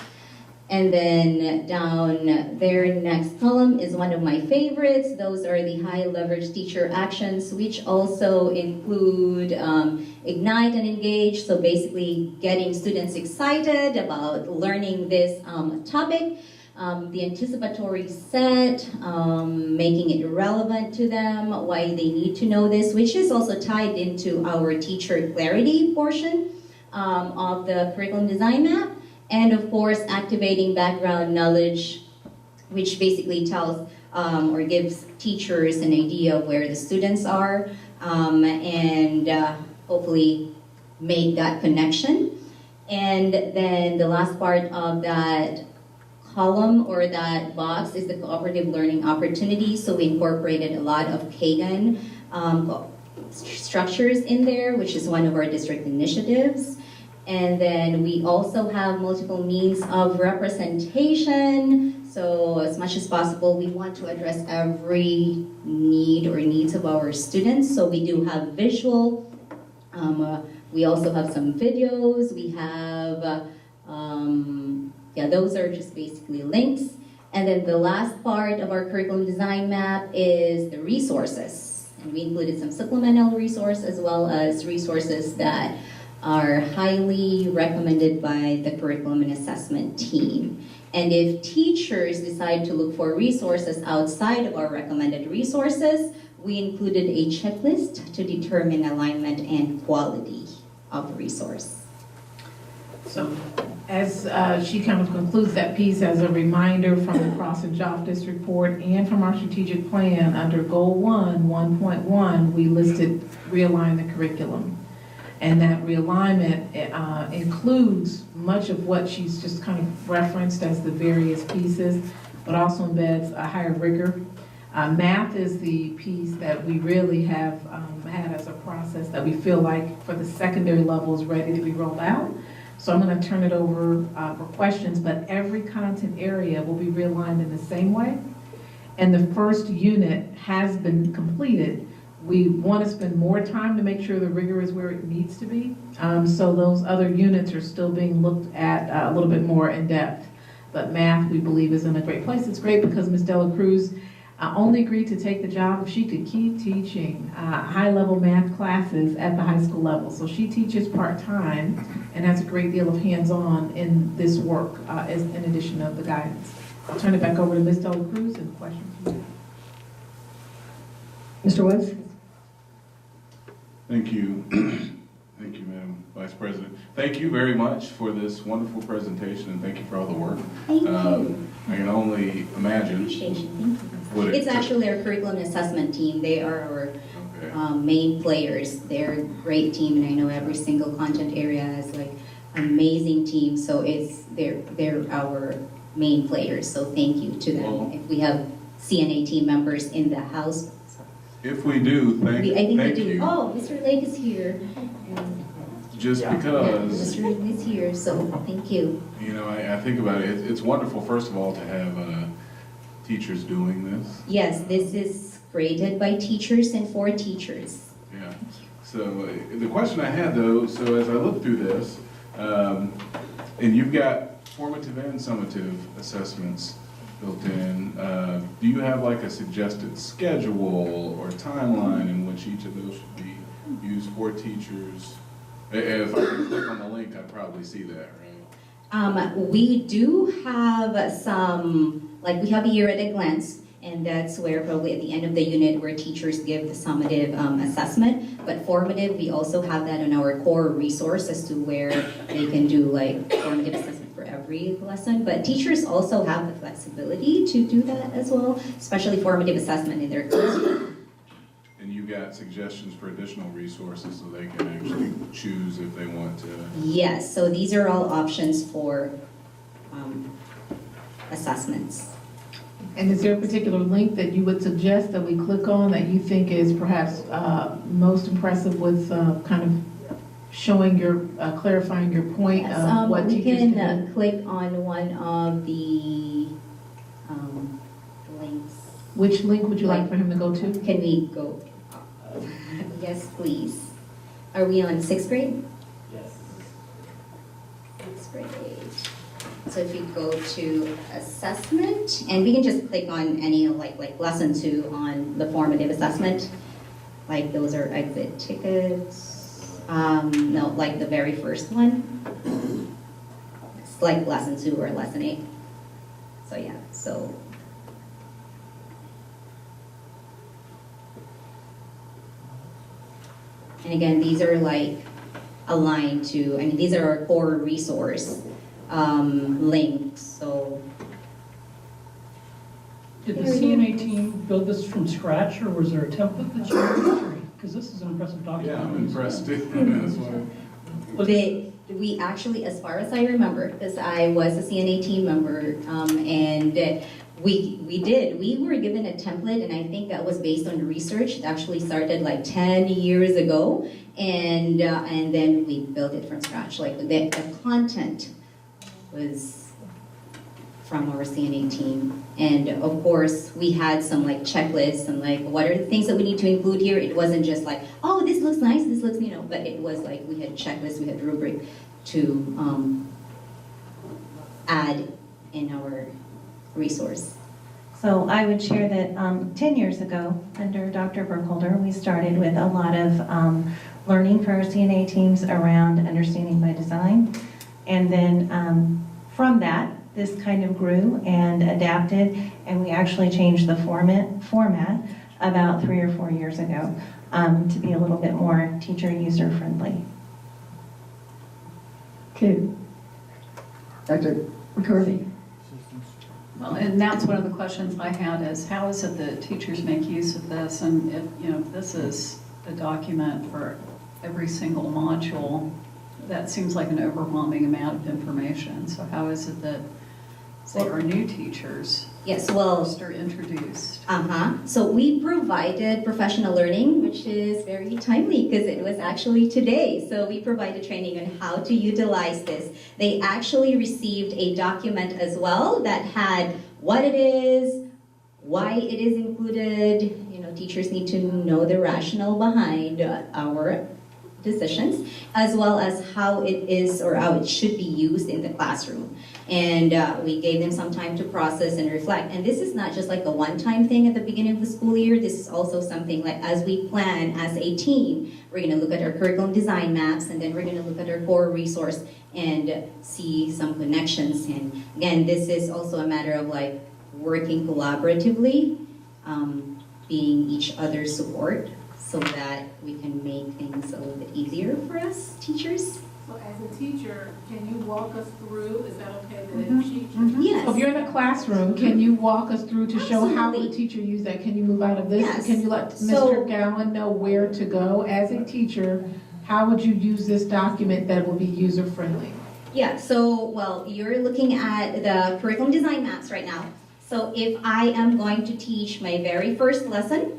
And then down there, next column is one of my favorites. Those are the high leverage teacher actions, which also include ignite and engage. So basically getting students excited about learning this topic. The anticipatory set, making it relevant to them, why they need to know this, which is also tied into our teacher clarity portion of the curriculum design map. And of course, activating background knowledge, which basically tells or gives teachers an idea of where the students are and hopefully make that connection. And then the last part of that column or that box is the cooperative learning opportunity. So we incorporated a lot of Kagan structures in there, which is one of our district initiatives. And then we also have multiple means of representation. So as much as possible, we want to address every need or needs of our students. So we do have visual. We also have some videos. We have, those are just basically links. And then the last part of our curriculum design map is the resources. And we included some supplemental resources as well as resources that are highly recommended by the curriculum and assessment team. And if teachers decide to look for resources outside of our recommended resources, we included a checklist to determine alignment and quality of the resource. So as she kind of concludes that piece, as a reminder from the Cross and Job report and from our strategic plan, under Goal 1.1, we listed realign the curriculum. And that realignment includes much of what she's just kind of referenced as the various pieces, but also embeds a higher rigor. Math is the piece that we really have had as a process that we feel like for the secondary level is ready to be rolled out. So I'm going to turn it over for questions, but every content area will be realigned in the same way. And the first unit has been completed. We want to spend more time to make sure the rigor is where it needs to be. So those other units are still being looked at a little bit more in depth. But math, we believe, is in a great place. It's great because Ms. Dela Cruz only agreed to take the job if she could keep teaching high-level math classes at the high school level. So she teaches part-time and has a great deal of hands-on in this work in addition of the guidance. I'll turn it back over to Ms. De La Cruz and questions. Mr. Woods? Thank you. Thank you, Madam Vice President. Thank you very much for this wonderful presentation, and thank you for all the work. Thank you. I can only imagine. Appreciate you. Thank you. what it It's took. actually our curriculum assessment team. They are our main players. They're a great team, and I know every single content area is like amazing team. So they're our main players. So thank you to them. If we have CNA team members in the house. If we do, I think thank we do. you. Oh, Mr. Lake is here. Just because, Mr. Lake is here, so thank you. you know, I think about it, it's wonderful, first of all, to have teachers doing this. Yes, this is graded by teachers and for teachers. Yeah. So the question I had though, so as I look through this, and you've got formative and summative assessments built in, do you have like a suggested schedule or timeline in which each of those should be used for teachers? If I can click on the link, I'd probably see that, right? We do have some, like we have a year at a glance, and that's where probably at the end of the unit where teachers give the summative assessment. But formative, we also have that in our core resource as to where they can do like formative assessment for every lesson. But teachers also have the flexibility to do that as well, especially formative assessment in their classroom. And you got suggestions for additional resources so they can actually choose if they want to? Yes, so these are all options for assessments. And is there a particular link that you would suggest that we click on that you think is perhaps most impressive with kind of showing your, clarifying your point of what we teachers can click on one of the links. Which link would you like for him to go to? Can we go? Yes, please. Are we on 6th grade? Yes. 6th grade. So if you go to assessment, and we can just click on any like lesson 2 on the formative assessment. Like those are exit tickets. No, like the very first one. It's like lesson 2 or lesson 8. So yeah, so. And again, these are like aligned to, I mean, these are our core resource links, so. Did the CNA team build this from scratch, or was there a template that you used? Because this is an impressive document. Yeah, I'm impressed too. That's why. We actually, as far as I remember, because I was a CNA team member, and we were given a template, and I think that was based on research. It actually started like 10 years ago, and then we built it from scratch. Like the content was from our CNA team, and of course we had some like checklists and like what are the things that we need to include here. It wasn't just like, oh, this looks nice, this looks, but it was like we had checklists, we had rubric to add in our resource. So I would share that 10 years ago, under Dr. Burkholder, we started with a lot of learning for our CNA teams around understanding by design. And then from that, this kind of grew and adapted, and we actually changed the format about 3 or 4 years ago to be a little bit more teacher user friendly. Okay. Dr. McCarthy. Well, and that's one of the questions I had is how is it that teachers make use of this? And if this is a document for every single module, that seems like an overwhelming amount of information. So how is it that, say, our new teachers are introduced? So we provided professional learning, which is very timely because it was actually today. So we provided training on how to utilize this. They actually received a document as well that had what it is, why it is included. Teachers need to know the rationale behind our decisions, as well as how it is or how it should be used in the classroom. And we gave them some time to process and reflect. And this is not just like a one-time thing at the beginning of the school year. This is also something like as we plan as a team, we're going to look at our curriculum design maps, and then we're going to look at our core resource and see some connections. And again, this is also a matter of like working collaboratively, being each other's support, so that we can make things a little bit easier for us teachers. So as a teacher, can you walk us through, is that okay that Mhm. if she? Yes. So if you're in a classroom, can you walk us through to show how the Absolutely. teacher used that? Can you move out of this? Yes. Can you let So- Mr. Gowan know where to go as a teacher? How would you use this document that will be user-friendly? Yeah, so, well, you're looking at the curriculum design maps right now. So if I am going to teach my very first lesson,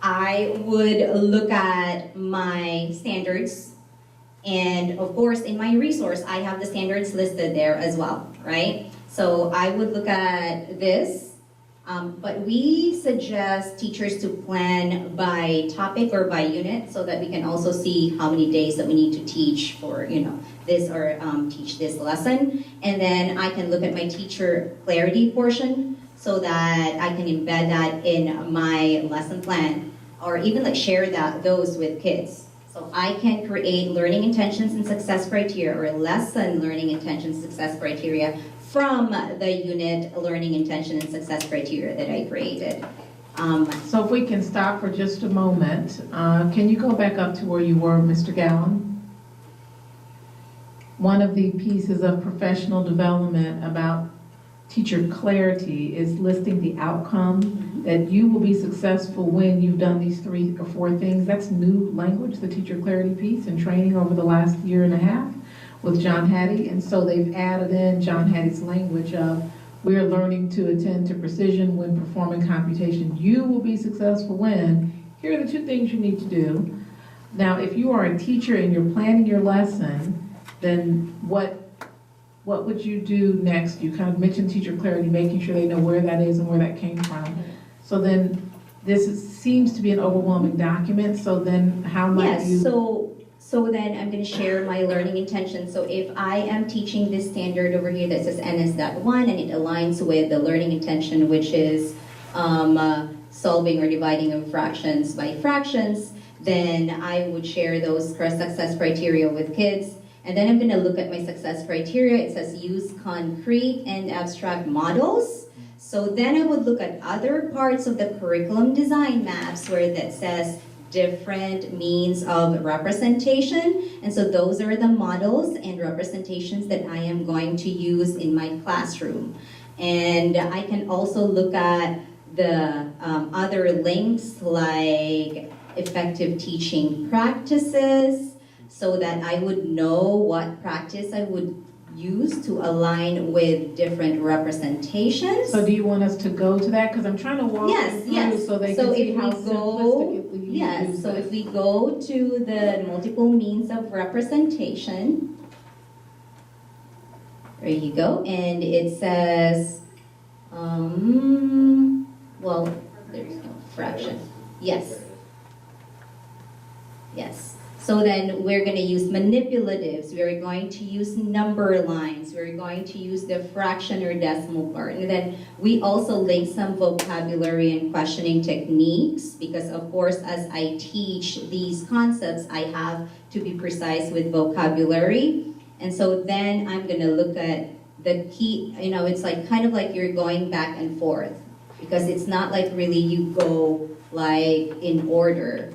I would look at my standards. And of course, in my resource, I have the standards listed there as well, right? So I would look at this, but we suggest teachers to plan by topic or by unit so that we can also see how many days that we need to teach for, this or teach this lesson. And then I can look at my teacher clarity portion so that I can embed that in my lesson plan, or even like share those with kids. So I can create learning intentions and success criteria, or lesson learning intentions and success criteria from the unit learning intention and success criteria that I created. So if we can stop for just a moment, can you go back up to where you were, Mr. Gowan? One of the pieces of professional development about teacher clarity is listing the outcome that you will be successful when you've done these 3 or 4 things. That's new language, the teacher clarity piece, and training over the last year and a half with John Hattie. And so they've added in John Hattie's language of, we're learning to attend to precision when performing computation. You will be successful when, here are the 2 things you need to do. Now, if you are a teacher and you're planning your lesson, then what would you do next? You kind of mentioned teacher clarity, making sure they know where that is and where that came from. So then seems to be an overwhelming document, so then how might you? Yes, so then I'm going to share my learning intention. So if I am teaching this standard over here that says NS.1 and it aligns with the learning intention, which is solving or dividing of fractions by fractions, then I would share those success criteria with kids. And then I'm going to look at my success criteria. It says use concrete and abstract models. So then I would look at other parts of the curriculum design maps where that says different means of representation. And so those are the models and representations that I am going to use in my classroom. And I can also look at the other links like effective teaching practices, so that I would know what practice I would use to align with different representations. So do you want us to go to that? Because I'm trying to walk Yes, through yes. so they So can see if how we go, simplistically you yes, use so this. if we go to the multiple means of representation, there you go, and it says, well, there's no fraction. Yes. Yes. So then we're going to use manipulatives, we're going to use number lines, we're going to use the fraction or decimal part. And then we also link some vocabulary and questioning techniques, because of course as I teach these concepts, I have to be precise with vocabulary. And so then I'm going to look at the key, it's like kind of like you're going back and forth, because it's not like really you go like in order,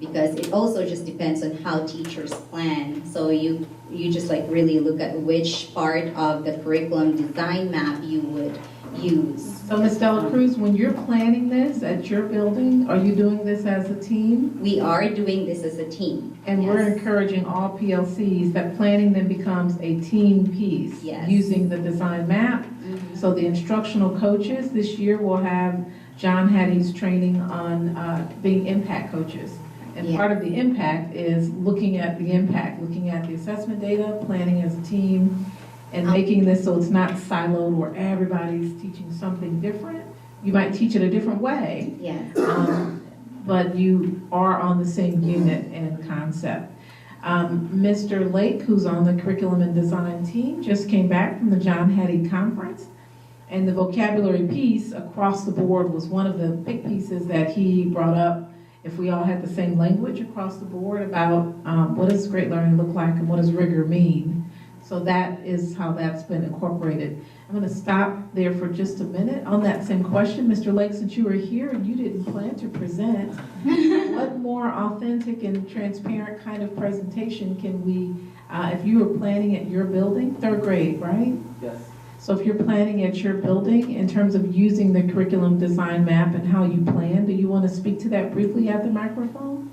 because it also just depends on how teachers plan. So you just like really look at which part of the curriculum design map you would use. So Ms. Dela Cruz, when you're planning this at your building, are you doing this as a team? We are doing this as a team. And yes. We're encouraging all PLCs that planning then becomes a team piece, yes. using the design map. Mm-hmm. So the instructional coaches this year will have John Hattie's training on being impact coaches. And part of the impact is looking at the impact, looking at the assessment data, planning as a team, and making this so it's not siloed where everybody's teaching something different. You might teach it a different way, yes. But you are on the same unit and concept. Mr. Lake, who's on the curriculum and design team, just came back from the John Hattie Conference. And the vocabulary piece across the board was one of the big pieces that he brought up. If we all had the same language across the board about what does great learning look like and what does rigor mean. So that is how that's been incorporated. I'm going to stop there for just a minute on that same question. Mr. Lake, since you were here and you didn't plan to present, what more authentic and transparent kind of presentation can we, if you were planning at your building, 3rd grade, right? Yes. So if you're planning at your building in terms of using the curriculum design map and how you plan, do you want to speak to that briefly at the microphone?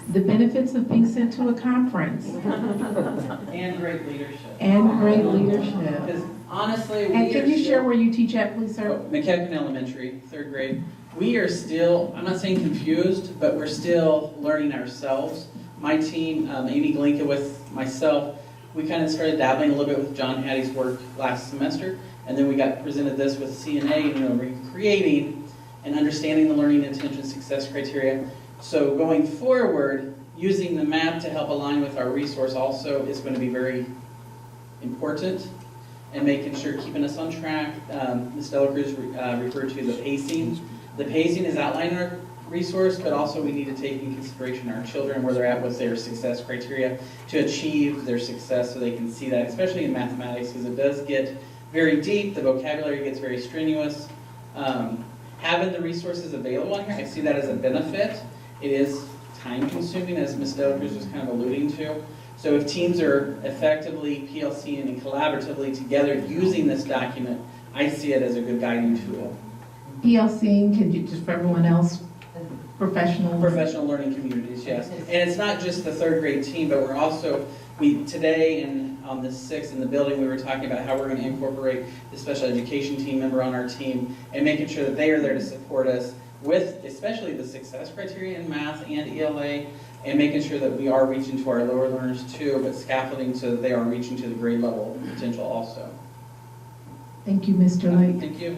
The benefits of being sent to a conference. And great leadership. And great leadership. Because honestly, and can you share where you teach at, please, sir? McKechnie Elementary, 3rd grade. We are still, I'm not saying confused, but we're still learning ourselves. My team, Amy Glinka with myself, we kind of started dabbling a little bit with John Hattie's work last semester, and then we got presented this with CNA, recreating and understanding the learning intention success criteria. So going forward, using the map to help align with our resource also is going to be very important, and making sure keeping us on track. Ms. Delacruz referred to the pacing. The pacing is outlined in our resource, but also we need to take into consideration our children, where they're at with their success criteria to achieve their success, so they can see that, especially in mathematics, because it does get very deep, the vocabulary gets very strenuous. Having the resources available on here, I see that as a benefit. It is time consuming, as Ms. Delacruz was kind of alluding to. So if teams are effectively PLCing and collaboratively together using this document, I see it as a good guiding tool. PLCing, could you just for everyone else, professional learning communities, yes. And it's not just the 3rd grade team, but we're also, today and on the 6th in the building, we were talking about how we're going to incorporate the special education team member on our team and making sure that they are there to support us with especially the success criteria in math and ELA, and making sure that we are reaching to our lower learners too, but scaffolding so that they are reaching to the grade level potential also. Thank you, Mr. Lake. Thank you.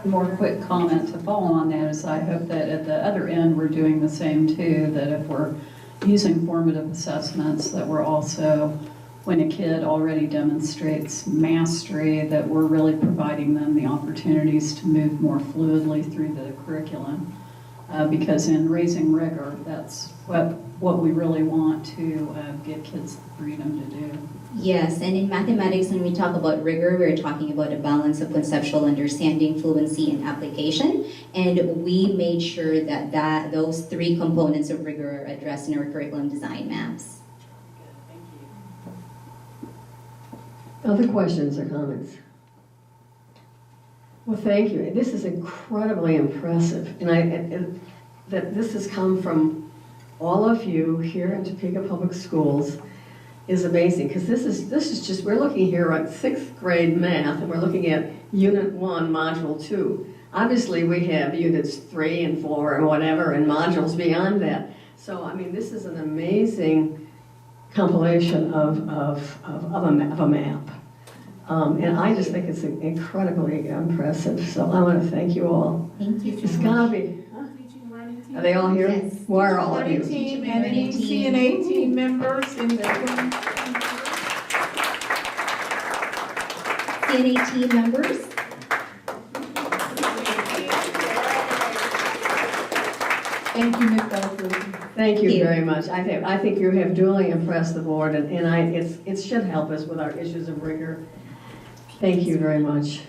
One more quick comment to follow on that is I hope that at the other end we're doing the same too, that if we're using formative assessments, that we're also, when a kid already demonstrates mastery, that we're really providing them the opportunities to move more fluidly through the curriculum. Because in raising rigor, that's what we really want to give kids the freedom to do. Yes, and in mathematics, when we talk about rigor, we're talking about a balance of conceptual understanding, fluency, and application. And we made sure that those 3 components of rigor are addressed in our curriculum design maps. Other questions or comments? Well, thank you. This is incredibly impressive. And that this has come from all of you here in Topeka Public Schools is amazing, because this is just, we're looking here at 6th grade math, and we're looking at Unit 1, Module 2. Obviously, we have Units 3 and 4 and whatever, and modules beyond that. So, I mean, this is an amazing compilation of a map. And I just think it's incredibly impressive. So I want to thank you all. Thank you. It's gotta be. Are they all here? Yes. Where are all of you? Team and any CNA team members in the room. CNA team members. Thank you, Ms. Delacruz. Thank you very much. I think you have duly impressed the board, and it should help us with our issues of rigor. Thank you very much.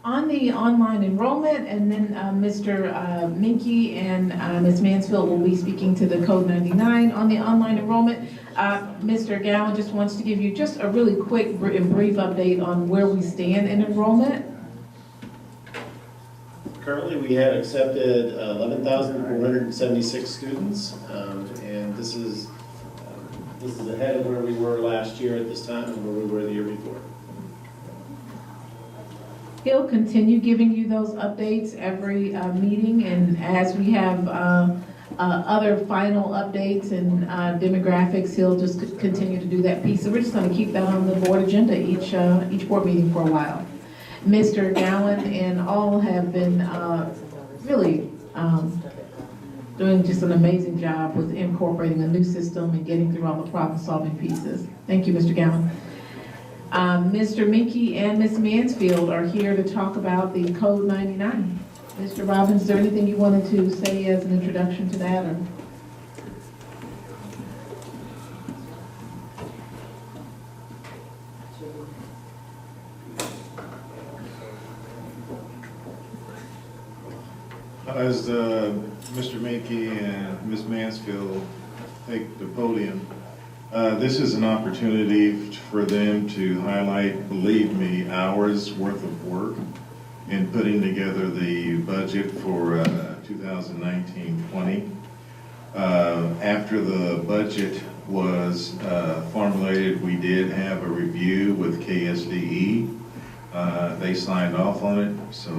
On the online enrollment, and then Mr. Minke and Ms. Mansfield will be speaking to the Code 99 on the online enrollment. Mr. Gowan just wants to give you just a really quick and brief update on where we stand in enrollment. Currently, we have accepted 11,476 students, and this is ahead of where we were last year at this time and where we were the year before. He'll continue giving you those updates every meeting, and as we have other final updates and demographics, he'll just continue to do that piece. So we're just going to keep that on the board agenda each board meeting for a while. Mr. Gowan and all have been really doing just an amazing job with incorporating a new system and getting through all the problem-solving pieces. Thank you, Mr. Gallon. Mr. Minky and Ms. Mansfield are here to talk about the Code 99. Mr. Robbins, is there anything you wanted to say as an introduction to that? Or? As Mr. Minky and Ms. Mansfield take the podium, this is an opportunity for them to highlight, believe me, hours worth of work in putting together the budget for 2019-20. After the budget was formulated, we did have a review with KSDE. They signed off on it, so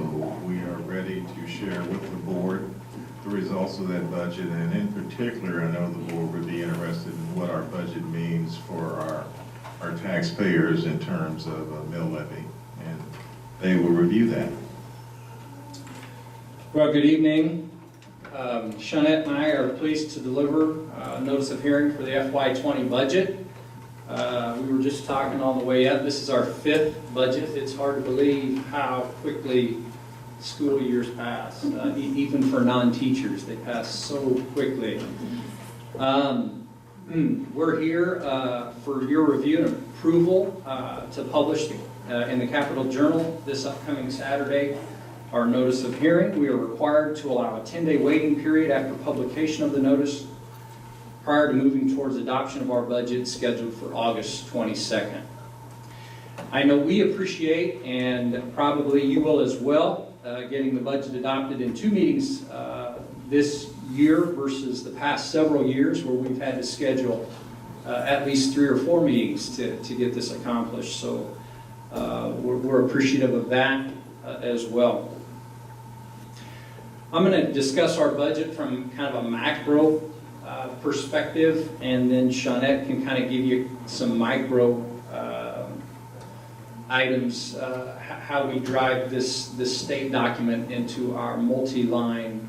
we are ready to share with the board the results of that budget, and in particular, I know the board would be interested in what our budget means for our taxpayers in terms of a mill levy, and they will review that. Well, good evening. Shawnette and I are pleased to deliver a notice of hearing for the FY20 budget. We were just talking on the way up. This is our 5th budget. It's hard to believe how quickly school years pass, even for non-teachers. They pass so quickly. We're here for your review and approval to publish in the Capital Journal this upcoming Saturday our notice of hearing. We are required to allow a 10-day waiting period after publication of the notice prior to moving towards adoption of our budget scheduled for August 22nd. I know we appreciate, and probably you will as well, getting the budget adopted in 2 meetings this year versus the past several years where we've had to schedule at least 3 or 4 meetings to get this accomplished. So we're appreciative of that as well. I'm going to discuss our budget from kind of a macro perspective, and then Shawnette can kind of give you some micro items, how we drive this state document into our multi-line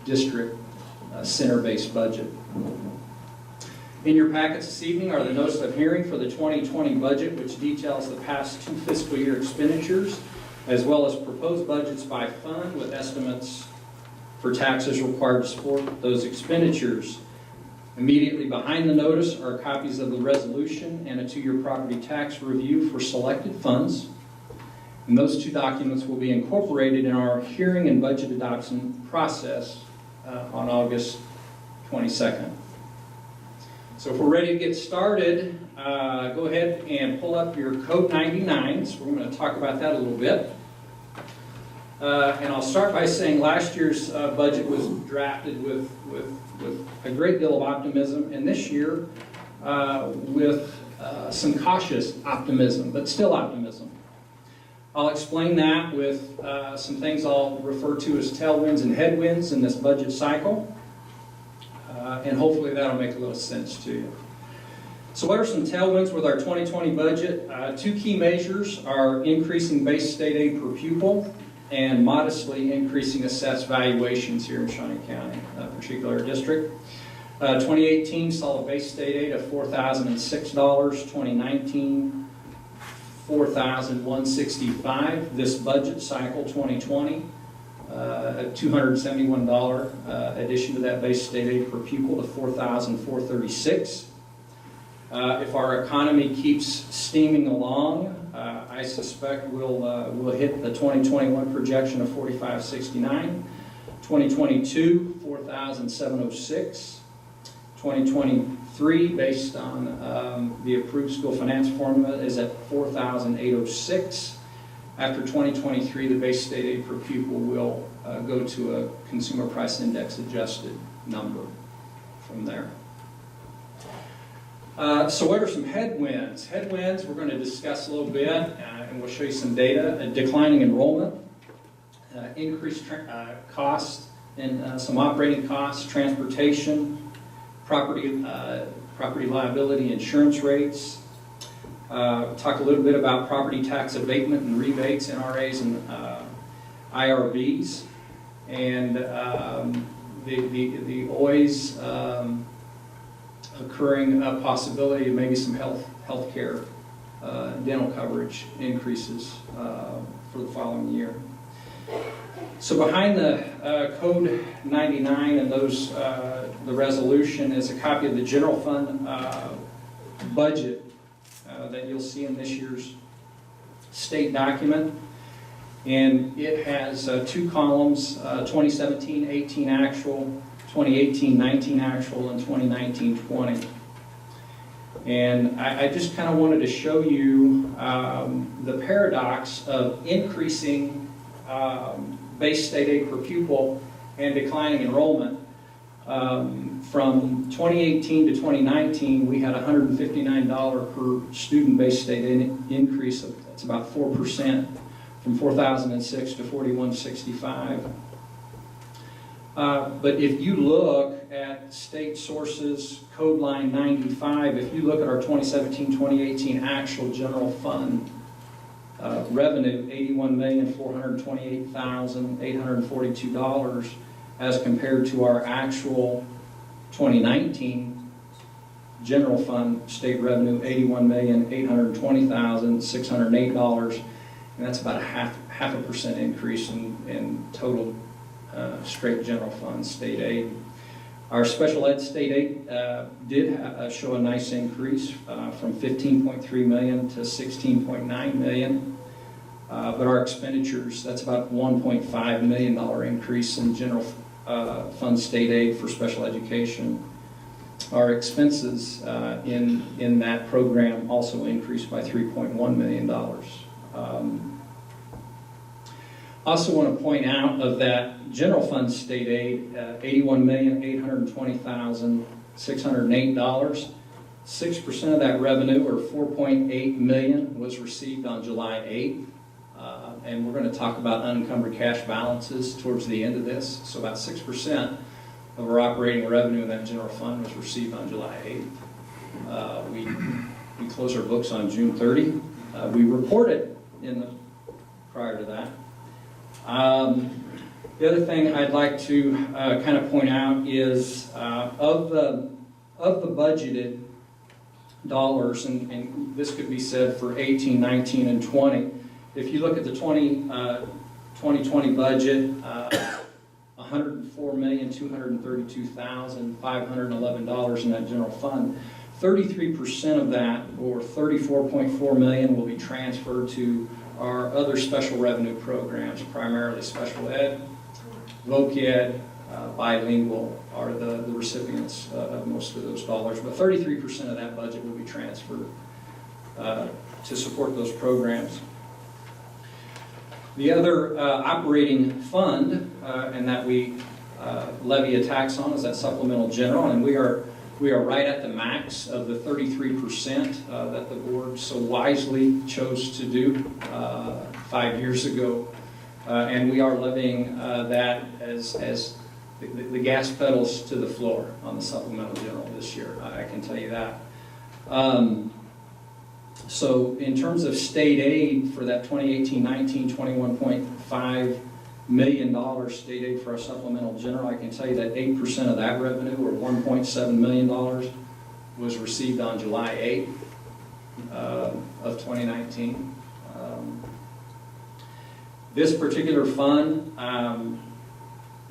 district center-based budget. In your packets this evening are the notice of hearing for the 2020 budget, which details the past 2 fiscal year expenditures, as well as proposed budgets by fund with estimates for taxes required to support those expenditures. Immediately behind the notice are copies of the resolution and a 2-year property tax review for selected funds. And those 2 documents will be incorporated in our hearing and budget adoption process on August 22nd. So if we're ready to get started, go ahead and pull up your Code 99s. We're going to talk about that a little bit. And I'll start by saying last year's budget was drafted with a great deal of optimism, and this year with some cautious optimism, but still optimism. I'll explain that with some things I'll refer to as tailwinds and headwinds in this budget cycle, and hopefully that'll make a little sense to you. So what are some tailwinds with our 2020 budget? 2 key measures are increasing base state aid per pupil and modestly increasing assessed valuations here in Shawnee County, particular district. 2018 saw a base state aid of $4,006. 2019, $4,165. This budget cycle, 2020, a $271 addition to that base state aid per pupil to $4,436. If our economy keeps steaming along, I suspect we'll hit the 2021 projection of $4,569. 2022, $4,706. 2023, based on the approved school finance formula, is at $4,806. After 2023, the base state aid per pupil will go to a consumer price index adjusted number from there. So what are some headwinds? Headwinds we're going to discuss a little bit, and we'll show you some data. Declining enrollment, increased costs, and some operating costs, transportation, property liability insurance rates. Talk a little bit about property tax abatement and rebates, NRAs and IRBs. And the always occurring possibility of maybe some healthcare dental coverage increases for the following year. So behind the Code 99 and those the resolution is a copy of the general fund budget that you'll see in this year's state document. And it has two columns, 2017-18 actual, 2018-19 actual, and 2019-20. And I just kind of wanted to show you the paradox of increasing base state aid per pupil and declining enrollment. From 2018 to 2019, we had $159 per student base state aid increase. That's about 4%. From 4,006 to 4,165. But if you look at state sources, code line 95, if you look at our 2017-2018 actual general fund revenue, $81,428,842, as compared to our actual 2019 general fund state revenue, $81,820,608. And that's about a half a percent increase in total straight general fund state aid. Our special ed state aid did show a nice increase from $15.3 million to $16.9 million. But our expenditures, that's about $1.5 million increase in general fund state aid for special education. Our expenses in that program also increased by $3.1 million. Also want to point out of that general fund state aid, $81,820,608, 6% of that revenue, or $4.8 million, was received on July 8th. And we're going to talk about unencumbered cash balances towards the end of this. So about 6% of our operating revenue in that general fund was received on July 8th. We close our books on June 30. We reported prior to that. The other thing I'd like to kind of point out is of the budgeted dollars, and this could be said for 18, 19, and 20. If you look at the 2020 budget, $104,232,511 in that general fund. 33% of that, or $34.4 million, will be transferred to our other special revenue programs, primarily special ed, voc ed, bilingual are the recipients of most of those dollars. But 33% of that budget will be transferred to support those programs. The other operating fund, and that we levy a tax on, is that supplemental general, and we are right at the max of the 33% that the board so wisely chose to do 5 years ago. And we are levying that as the gas pedals to the floor on the supplemental general this year, I can tell you that. So in terms of state aid for that 2018-19, $21.5 million state aid for our supplemental general, I can tell you that 8% of that revenue, or $1.7 million, was received on July 8th of 2019. This particular fund,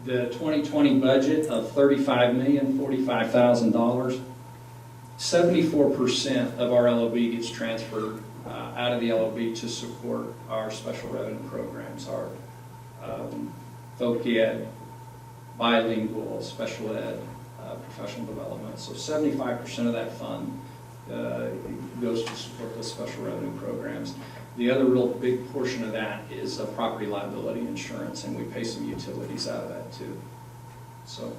the 2020 budget of $35,045,000, 74% of our LOB gets transferred out of the LOB to support our special revenue programs, our voc ed, bilingual, special ed, professional development. So 75% of that fund goes to support the special revenue programs. The other real big portion of that is property liability insurance, and we pay some utilities out of that too. So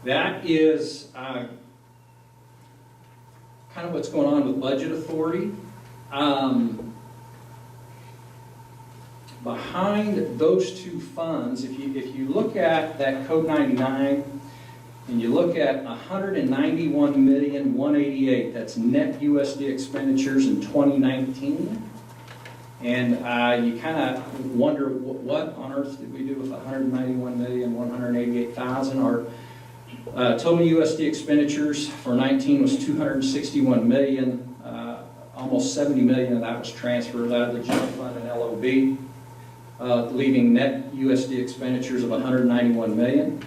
that is kind of what's going on with budget authority. Behind those two funds, if you look at that Code 99 and you look at $191,188,000, that's net USD expenditures in 2019, And you kind of wonder, what on earth did we do with $191,188,000? Our total USD expenditures for 19 was $261 million. Almost $70 million of that was transferred out of the general fund and LOB, leaving net USD expenditures of $191 million.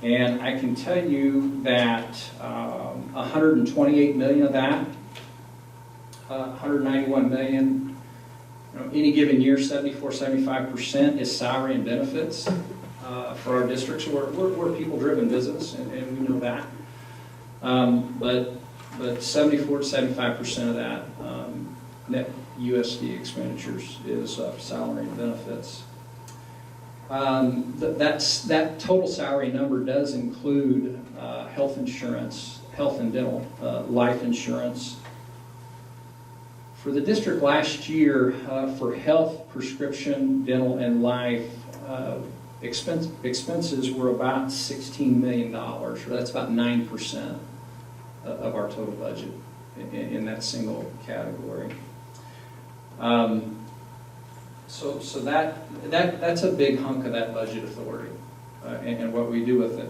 And I can tell you that $128 million of that, $191 million, any given year, 74-75% is salary and benefits for our districts. We're a people-driven business, and we know that. But 74-75% of that net USD expenditures is salary and benefits. That total salary number does include health insurance, health and dental, life insurance. For the district last year, for health, prescription, dental, and life, expenses were about $16 million, or that's about 9% of our total budget in that single category. So that's a big hunk of that budget authority and what we do with it.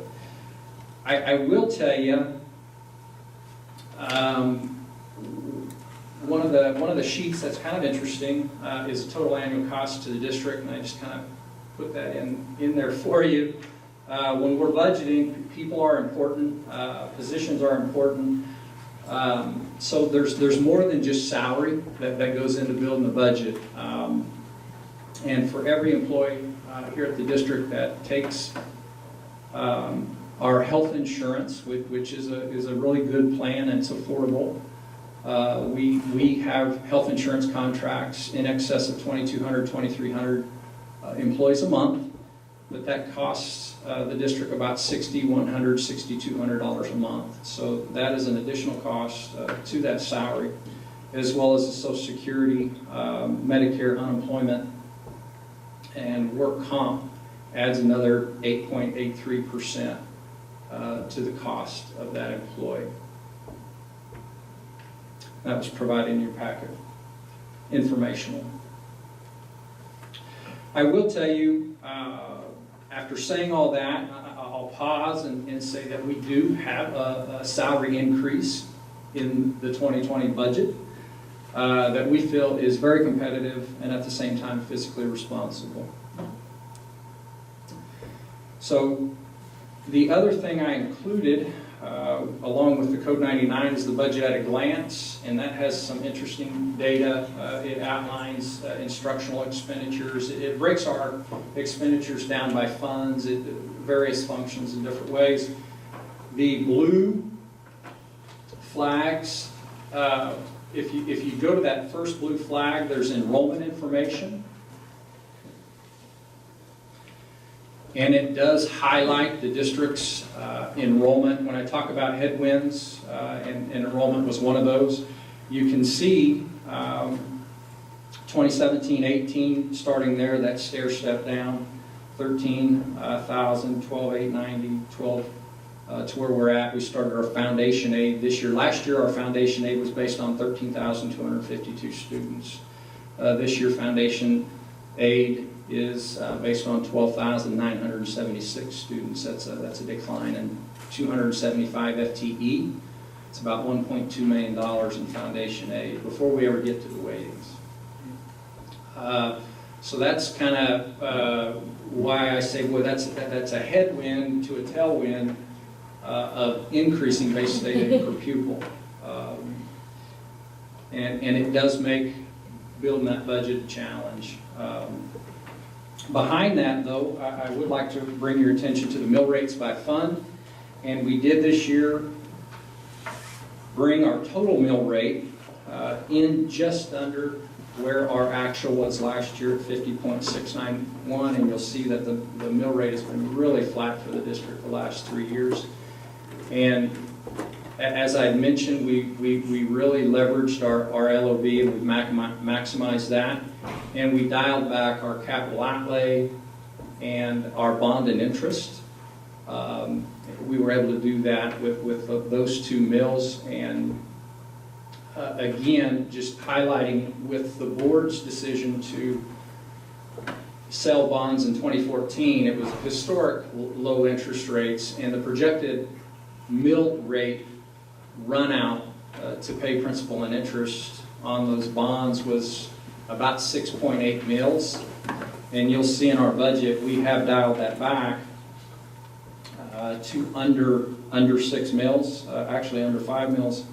I will tell you, one of the sheets that's kind of interesting is total annual cost to the district, and I just kind of put that in there for you. When we're budgeting, people are important, positions are important. So there's more than just salary that goes into building the budget. And for every employee here at the district that takes our health insurance, which is a really good plan and it's affordable, we have health insurance contracts in excess of 2,200, 2,300 employees a month, but that costs the district about $6,100, $6,200 a month. So that is an additional cost to that salary, as well as the Social Security, Medicare, unemployment, and work comp adds another 8.83% to the cost of that employee. That was provided in your packet, informational. I will tell you, after saying all that, I'll pause and say that we do have a salary increase in the 2020 budget that we feel is very competitive and at the same time fiscally responsible. So the other thing I included along with the Code 99 is the budget at a glance, and that has some interesting data. It outlines instructional expenditures. It breaks our expenditures down by funds, various functions in different ways. The blue flags, if you go to that first blue flag, there's enrollment information. And it does highlight the district's enrollment. When I talk about headwinds, and enrollment was one of those, you can see 2017-18, starting there, that stair step down, 13,000, 12,890, 12 to where we're at. We started our foundation aid this year. Last year, our foundation aid was based on 13,252 students. This year, foundation aid is based on 12,976 students. That's a decline in 275 FTE. It's about $1.2 million in foundation aid before we ever get to the weightings. So that's kind of why I say, well, that's a headwind to a tailwind of increasing base state aid per pupil. And it does make building that budget a challenge. Behind that, though, I would like to bring your attention to the mill rates by fund. And we did this year bring our total mill rate in just under where our actual was last year at 50.691. And you'll see that the mill rate has been really flat for the district the last 3 years. And as I mentioned, we really leveraged our LOB and we've maximized that. And we dialed back our capital outlay and our bond and interest. We were able to do that with those two mills, and again, just highlighting with the board's decision to sell bonds in 2014, it was historic low interest rates, and the projected mill rate run out to pay principal and interest on those bonds was about 6.8 mils. And you'll see in our budget, we have dialed that back to under 6 mils, actually under 5 mils,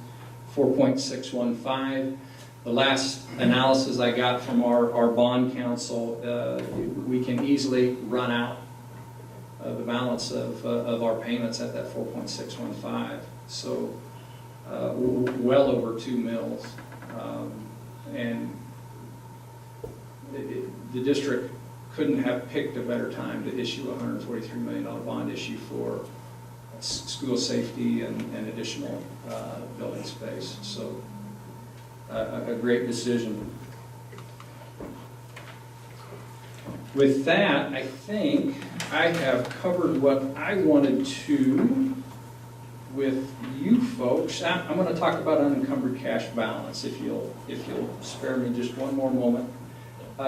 4.615. The last analysis I got from our bond counsel, we can easily run out the balance of our payments at that 4.615. So well over 2 mils. And the district couldn't have picked a better time to issue a $143 million bond issue for school safety and additional building space. So a great decision. With that, I think I have covered what I wanted to with you folks. I'm going to talk about unencumbered cash balance, if you'll spare me just one more moment.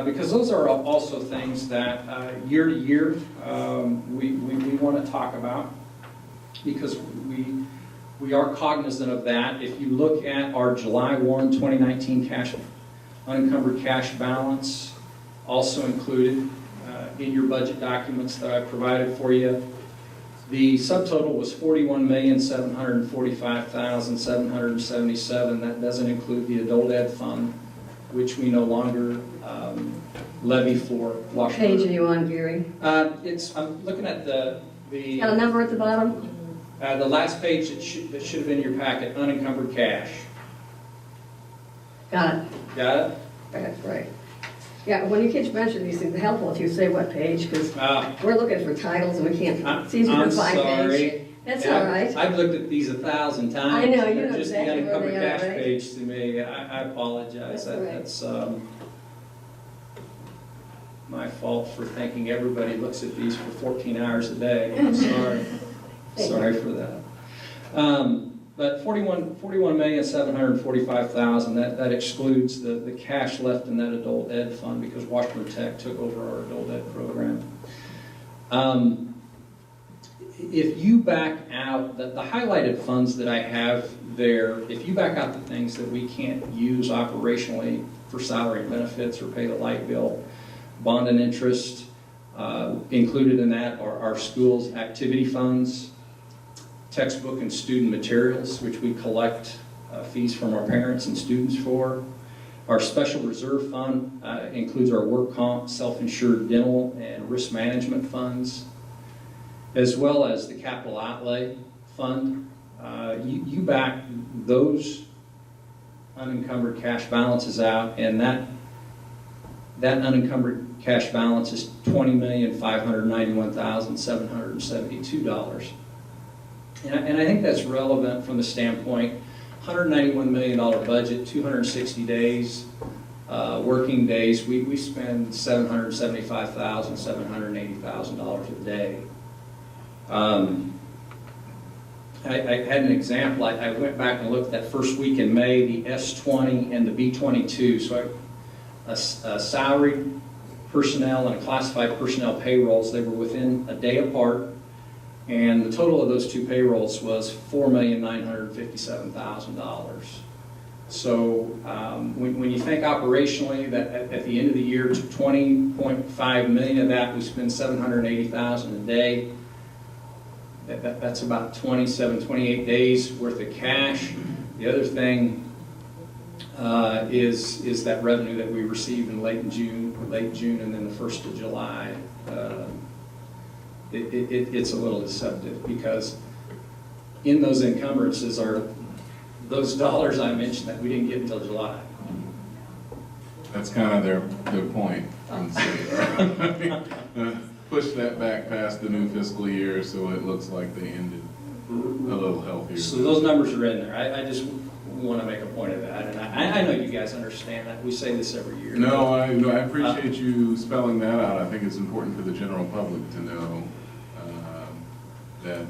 Because those are also things that year to year we want to talk about, because we are cognizant of that. If you look at our July 1, 2019 unencumbered cash balance, also included in your budget documents that I provided for you, the subtotal was $41,745,777. That doesn't include the adult ed fund, which we no longer levy for Washington. What page are you on, Gary? I'm looking at the Got a number at the bottom? the last page that should have been in your packet, unencumbered cash. Got it. Got it? That's right. Yeah, when you kids mention these things, it's helpful if you say what page, because we're looking for titles and we can't. It's easy to find page. That's all right. I've looked at these 1,000 times. I know, you They're know just exactly the where unencumbered they are, cash right? page to me. I apologize. That's my fault for thinking everybody looks at these for 14 hours a day. I'm sorry. Sorry for that. But $41,745,000, that excludes the cash left in that adult ed fund, because Washburn Tech took over our adult ed program. If you back out the highlighted funds that I have there, if you back out the things that we can't use operationally for salary and benefits or pay the light bill, bond and interest, included in that are our school's activity funds, textbook and student materials, which we collect fees from our parents and students for. Our special reserve fund includes our work comp, self-insured dental, and risk management funds, as well as the capital outlay fund. You back those unencumbered cash balances out, and that unencumbered cash balance is $20,591,772. And I think that's relevant from the standpoint, $191 million budget, 260 days, working days, we spend $775,000, $780,000 a day. I had an example. I went back and looked at that first week in May, the S20 and the B22. So a salaried personnel and a classified personnel payrolls, they were within a day apart. And the total of those two payrolls was $4,957,000. So when you think operationally, that at the end of the year, to 20.5 million of that, we spend $780,000 a day. That's about 27, 28 days worth of cash. The other thing is that revenue that we receive in late June, and then the 1st of July. It's a little deceptive, because in those encumbrances are those dollars I mentioned that we didn't get until July. That's kind of their point. Push that back past the new fiscal year so it looks like they ended a little healthier. So those numbers are in there. I just want to make a point of that, and I know you guys understand that. We say this every year. No, I appreciate you spelling that out. I think it's important for the general public to know that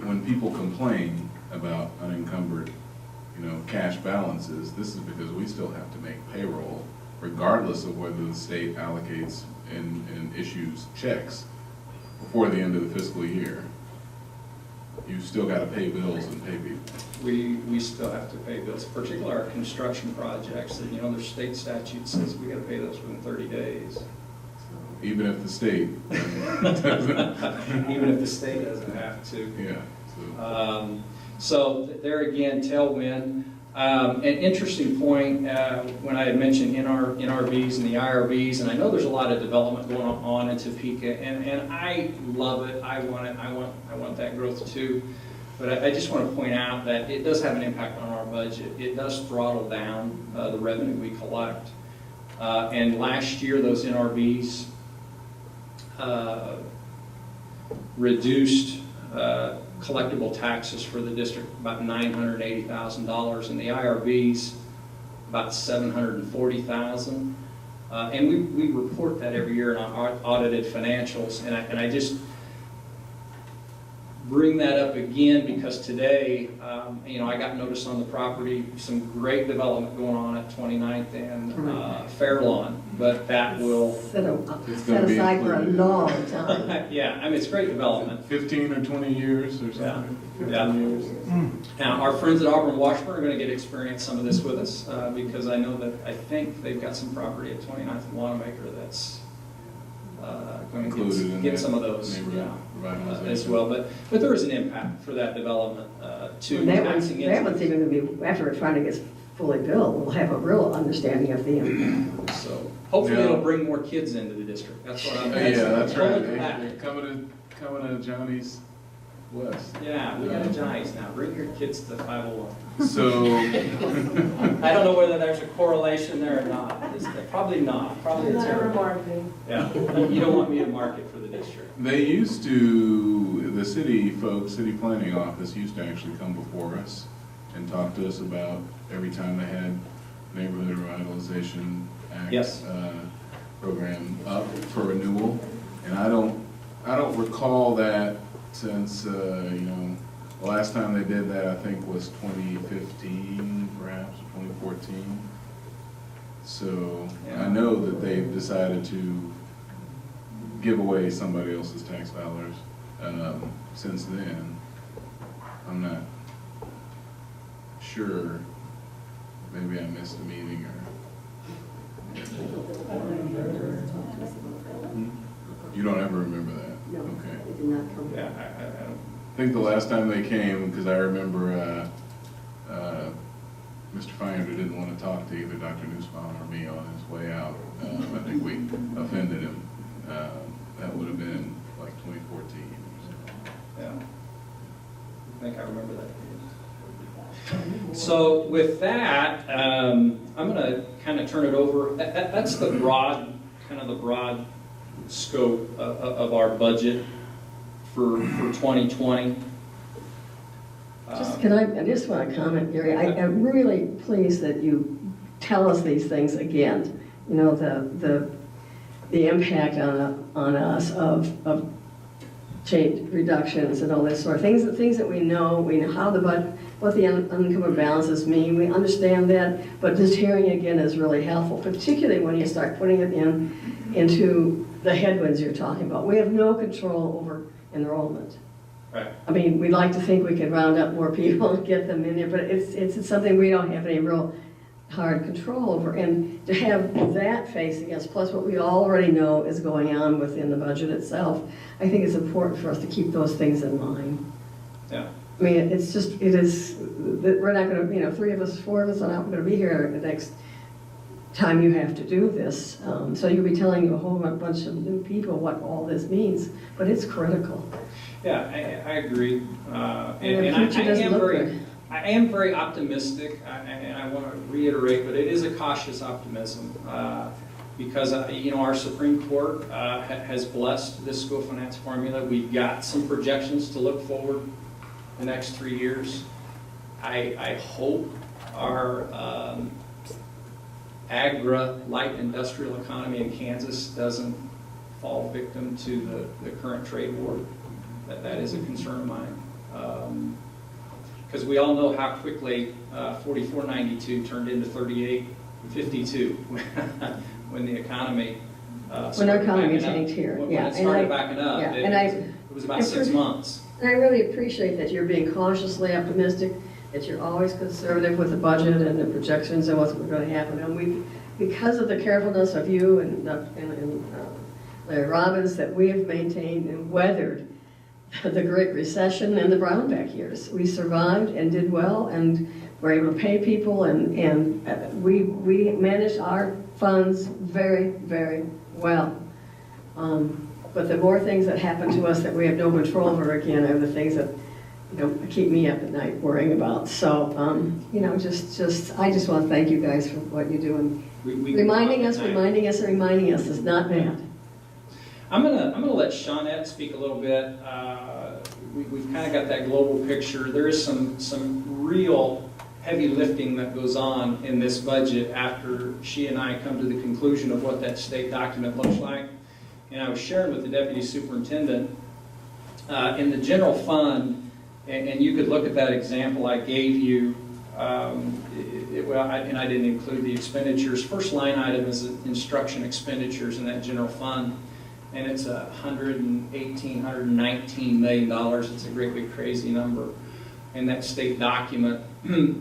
when people complain about unencumbered cash balances. This is because we still have to make payroll, regardless of whether the state allocates and issues checks before the end of the fiscal year. You still got to pay bills and pay people. We still have to pay bills, particularly our construction projects. That there's state statute says we got to pay those within 30 days. Even if the state doesn't. Even if the state doesn't have to. Yeah. So there again, tailwind. An interesting point when I had mentioned NRVs and the IRVs, and I know there's a lot of development going on in Topeka, and I love it. I want it. I want that growth too. But I just want to point out that it does have an impact on our budget. It does throttle down the revenue we collect. And last year, those NRVs reduced collectible taxes for the district about $980,000, and the IRVs about $740,000. And we report that every year in our audited financials, and I just bring that up again because today, I got notice on the property, some great development going on at 29th and Fairlawn, but that will set aside for a long time. Yeah, it's great development. 15 or 20 years or something. Yeah. 15 years. Now, our friends at Auburn Washburn are going to get to experience some of this with us because I know that I think they've got some property at 29th and Wanamaker that's going to get some of those as well. But there is an impact for that development to taxing into. That one's even going to be, after it finally gets fully built, we'll have a real understanding of the impact. So hopefully it'll bring more kids into the district. That's what I'm that's right. Coming to Johnny's West. Yeah, we got a Johnny's now. Bring your kids to 501. So I don't know whether there's a correlation there or not. Probably not. Probably it's marketing. Yeah, you don't want me to market for the district. They used to, the city folks, city planning office used to actually come before us and talk to us about every time they had Neighborhood Revitalization Act program up for renewal. And I don't recall that since, the last time they did that I think was 2015 perhaps, or 2014. So I know that they've decided to give away somebody else's tax dollars since then. I'm not sure. Maybe I missed a meeting or. You don't ever remember that? No. Okay. It did not come. Yeah, I don't. I think the last time they came, because I remember Mr. Finder didn't want to talk to either Dr. Nussbaum or me on his way out. I think we offended him. That would have been like 2014. Yeah. I think I remember that. So with that, I'm going to kind of turn it over. That's the broad scope of our budget for 2020. I just want to comment, Gary. I'm really pleased that you tell us these things again. The impact on us of change reductions and all this sort of things that we know how what the unencumbered balances mean. We understand that, but just hearing it again is really helpful, particularly when you start putting it into the headwinds you're talking about. We have no control over enrollment. Right. I mean, we'd like to think we could round up more people and get them in there, but it's something we don't have any real hard control over. And to have that facing us, plus what we already know is going on within the budget itself, I think it's important for us to keep those things in mind. Yeah. I mean, it is, we're not going to, 4 of us are not going to be here the next time you have to do this. So you'll be telling a whole bunch of new people what all this means, but it's critical. Yeah, I agree. And I am very optimistic, and I want to reiterate, but it is a cautious optimism because our Supreme Court has blessed this school finance formula. We've got some projections to look forward the next 3 years. I hope our light industrial economy in Kansas doesn't fall victim to the current trade war. That is a concern of mine. because we all know how quickly 4492 turned into 3852 when the economy When our economy backing up. tanked here, When yeah. it started backing up, Yeah, it, and it was about 6 months. And I really appreciate that you're being cautiously optimistic, that you're always conservative with the budget and the projections and what's going to happen. And we, because of the carefulness of you and Larry Robbins, that we have maintained and weathered the Great Recession and the Brownback years. We survived and did well, and were able to pay people, and we managed our funds very, very well. But the more things that happen to us that we have no control over, again, are the things that, you know, keep me up at night worrying about. So, you know, I just want to thank you guys for what you do, and reminding us is not bad. I'm gonna let Shawnette speak a little bit. We've kind of got that global picture. There is some real heavy lifting that goes on in this budget after she and I come to the conclusion of what that state document looks like. And I was sharing with the deputy superintendent in the general fund, and you could look at that example I gave you. And I didn't include the expenditures. First line item is instruction expenditures in that general fund, and it's $119 million. It's a great big crazy number in that state document.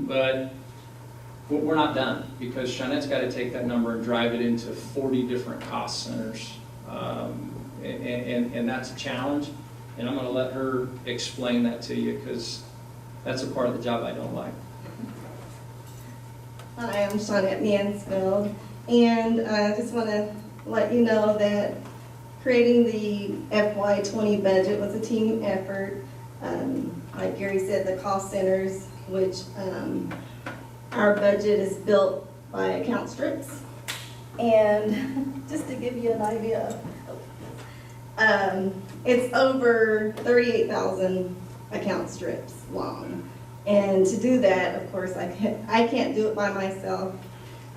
But we're not done, because Shawnette's got to take that number and drive it into 40 different cost centers. And that's a challenge, and I'm going to let her explain that to you, because that's a part of the job I don't like. Hi, I'm Shawnette Mansfield, and I just want to let you know that creating the FY20 budget was a team effort. Like Gary said, the cost centers, which our budget is built by account strips. And just to give you an idea, it's over 38,000 account strips long. And to do that, of course, I can't do it by myself.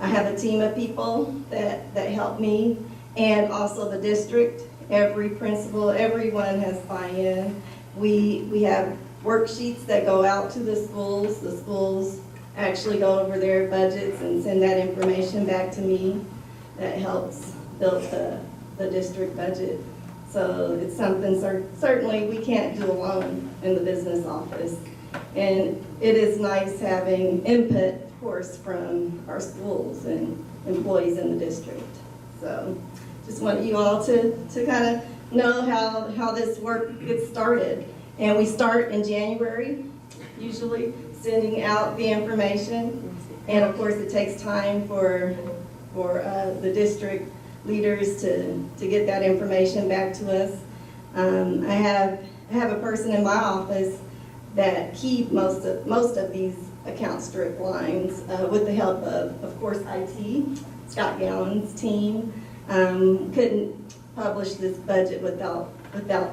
I have a team of people that help me, and also the district. Every principal, everyone has buy-in. We have worksheets that go out to the schools. The schools actually go over their budgets and send that information back to me. That helps build the district budget. So it's something certainly we can't do alone in the business office. And it is nice having input, of course, from our schools and employees in the district. So just want you all to kind of know how this work gets started. And we start in January, usually sending out the information. And of course, it takes time for the district leaders to get that information back to us. I have a person in my office that keep most of these account strip lines with the help of course, IT. Scott Gallen's team couldn't publish this budget without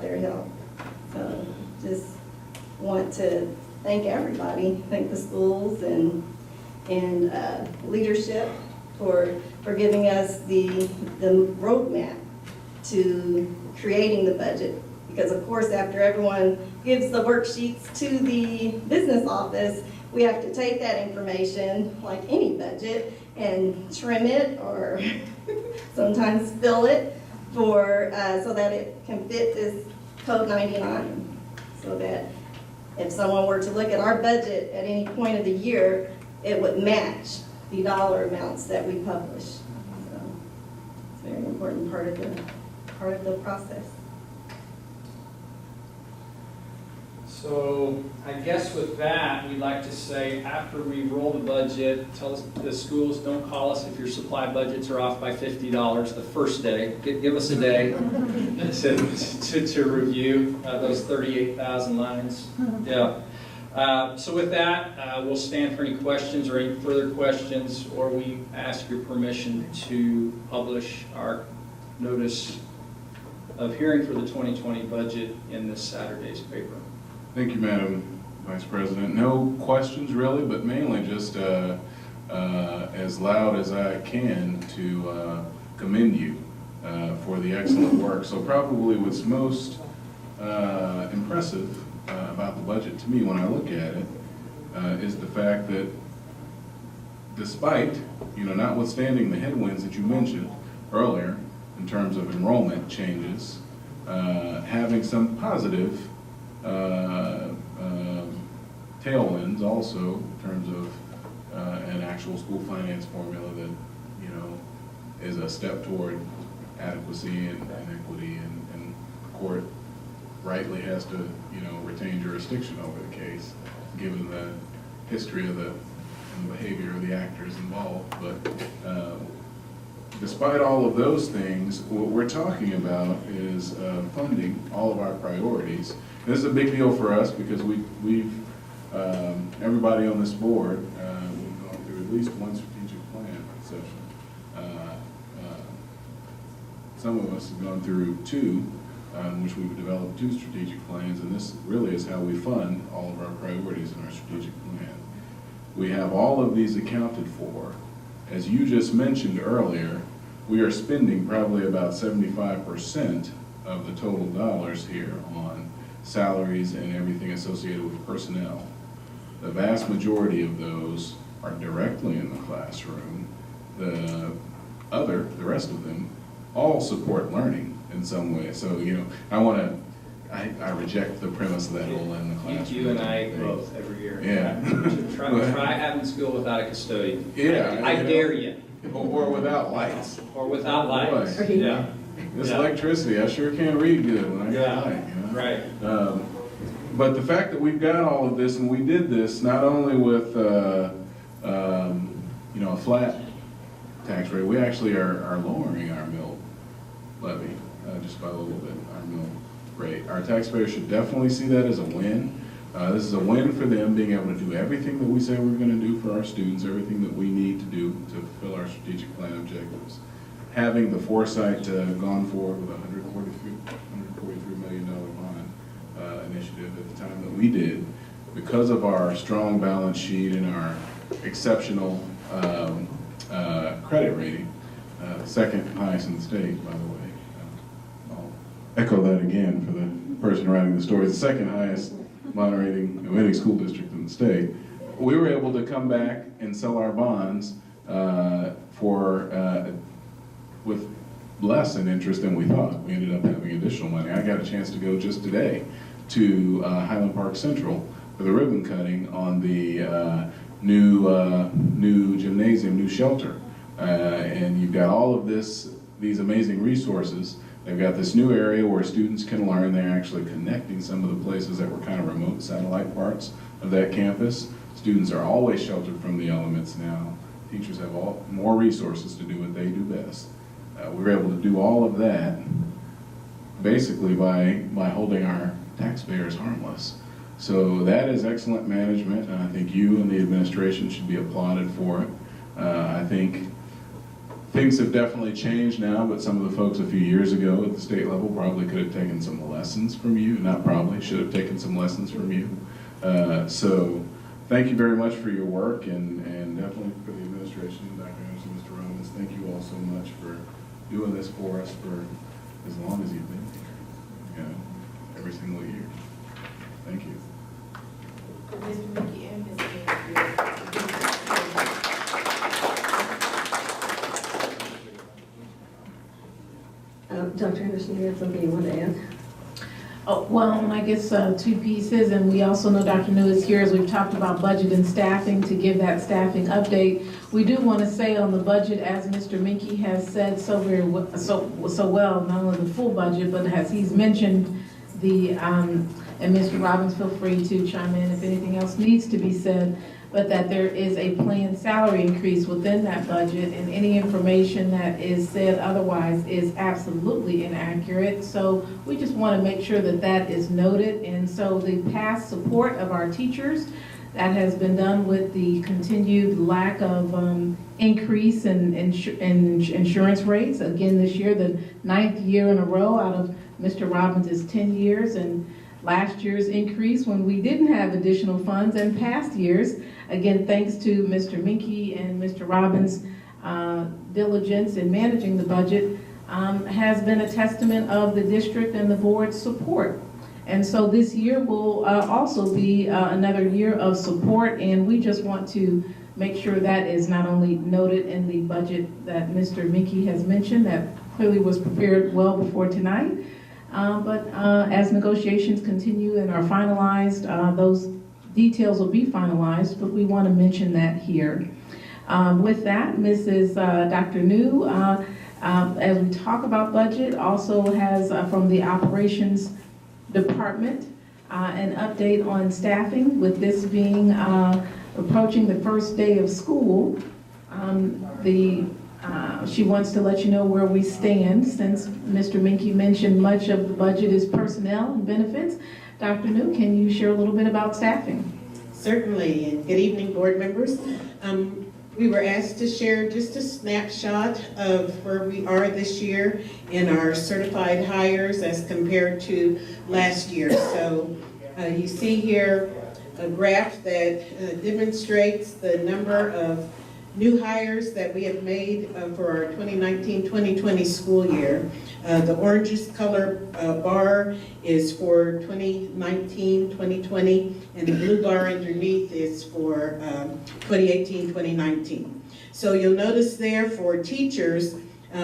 their help. So just want to thank everybody, thank the schools and leadership for giving us the roadmap to creating the budget. Because of course, after everyone gives the worksheets to the business office, we have to take that information, like any budget, and trim it or sometimes fill it so that it can fit this Code 99. So that if someone were to look at our budget at any point of the year, it would match the dollar amounts that we publish. So it's a very important part of the process. So I guess with that, we'd like to say, after we roll the budget, tell us, the schools, don't call us if your supply budgets are off by $50 the first day. Give us a day to review those 38,000 lines. Yeah. So with that, we'll stand for any questions or any further questions, or we ask your permission to publish our notice of hearing for the 2020 budget in this Saturday's paper. Thank you, Madam Vice President. No questions really, but mainly just as loud as I can to commend you for the excellent work. So probably what's most impressive about the budget to me when I look at it is the fact that despite, notwithstanding the headwinds that you mentioned earlier in terms of enrollment changes, having some positive tailwinds also in terms of an actual school finance formula that, is a step toward adequacy and equity, and the court rightly has to, retain jurisdiction over the case, given the history of the behavior of the actors involved. But despite all of those things, what we're talking about is funding all of our priorities. This is a big deal for us because we've everybody on this board, we've gone through at least one strategic plan session. Some of us have gone through two, in which we've developed two strategic plans, and this really is how we fund all of our priorities in our strategic plan. We have all of these accounted for. As you just mentioned earlier, we are spending probably about 75% of the total dollars here on salaries and everything associated with personnel. The vast majority of those are directly in the classroom. The rest of them all support learning in some way. So, I reject the premise of that all in the classroom. You and I both every year. Yeah. Try having school without a custodian. Yeah. I dare you. Or without lights. Or without lights. Boy. Yeah. This electricity, I sure can't read good when I got light. Right. But the fact that we've got all of this, and we did this not only with a flat tax rate, we actually are lowering our mill levy just by a little bit, our mill rate. Our taxpayers should definitely see that as a win. This is a win for them, being able to do everything that we say we're going to do for our students, everything that we need to do to fulfill our strategic plan objectives. Having the foresight gone forward with a $143 million bond initiative at the time that we did, because of our strong balance sheet and our exceptional credit rating, second highest in the state, by the way. I'll echo that again for the person writing the story. The second highest bond rating of any school district in the state. We were able to come back and sell our bonds with less in interest than we thought. We ended up having additional money. I got a chance to go just today to Highland Park Central for the ribbon cutting on the new gymnasium, new shelter. And you've got all of these amazing resources. They've got this new area where students can learn. They're actually connecting some of the places that were kind of remote satellite parts of that campus. Students are always sheltered from the elements now. Teachers have more resources to do what they do best. We were able to do all of that basically by holding our taxpayers harmless. So that is excellent management, and I think you and the administration should be applauded for it. I think things have definitely changed now, but some of the folks a few years ago at the state level probably could have taken some lessons from you. Not probably, should have taken some lessons from you. So thank you very much for your work, and definitely for the administration, Dr. Anderson, Mr. Romans. Thank you all so much for doing this for us for as long as you've been here, every single year. Thank you. Mr. Mickey and Ms. Dr. Anderson, you have something you want to add? Oh, well, I guess two pieces, and we also know Dr. New is here as we've talked about budget and staffing to give that staffing update. We do want to say on the budget, as Mr. Minky has said so well, not only the full budget, but as he's mentioned and Mr. Robbins, feel free to chime in if anything else needs to be said, but that there is a planned salary increase within that budget, and any information that is said otherwise is absolutely inaccurate. So we just want to make sure that that is noted. And so the past support of our teachers, that has been done with the continued lack of increase in insurance rates. Again, this year, the 9th year in a row out of Mr. Robbins' 10 years, and last year's increase when we didn't have additional funds, and past years, again, thanks to Mr. Minky and Mr. Robbins' diligence in managing the budget, has been a testament of the district and the board's support. And so this year will also be another year of support, and we just want to make sure that is not only noted in the budget that Mr. Mickey has mentioned, that clearly was prepared well before tonight, but as negotiations continue and are finalized, those details will be finalized, but we want to mention that here. With that, Mrs. Dr. New, as we talk about budget, also has from the operations department an update on staffing, with this being approaching the first day of school. She wants to let you know where we stand, since Mr. Minke mentioned much of the budget is personnel and benefits. Dr. New, can you share a little bit about staffing? Certainly, and good evening, board members. We were asked to share just a snapshot of where we are this year in our certified hires as compared to last year. So you see here a graph that demonstrates the number of new hires that we have made for our 2019-2020 school year. The orangish color bar is for 2019-2020, and the blue bar underneath is for 2018-2019. So you'll notice there for teachers,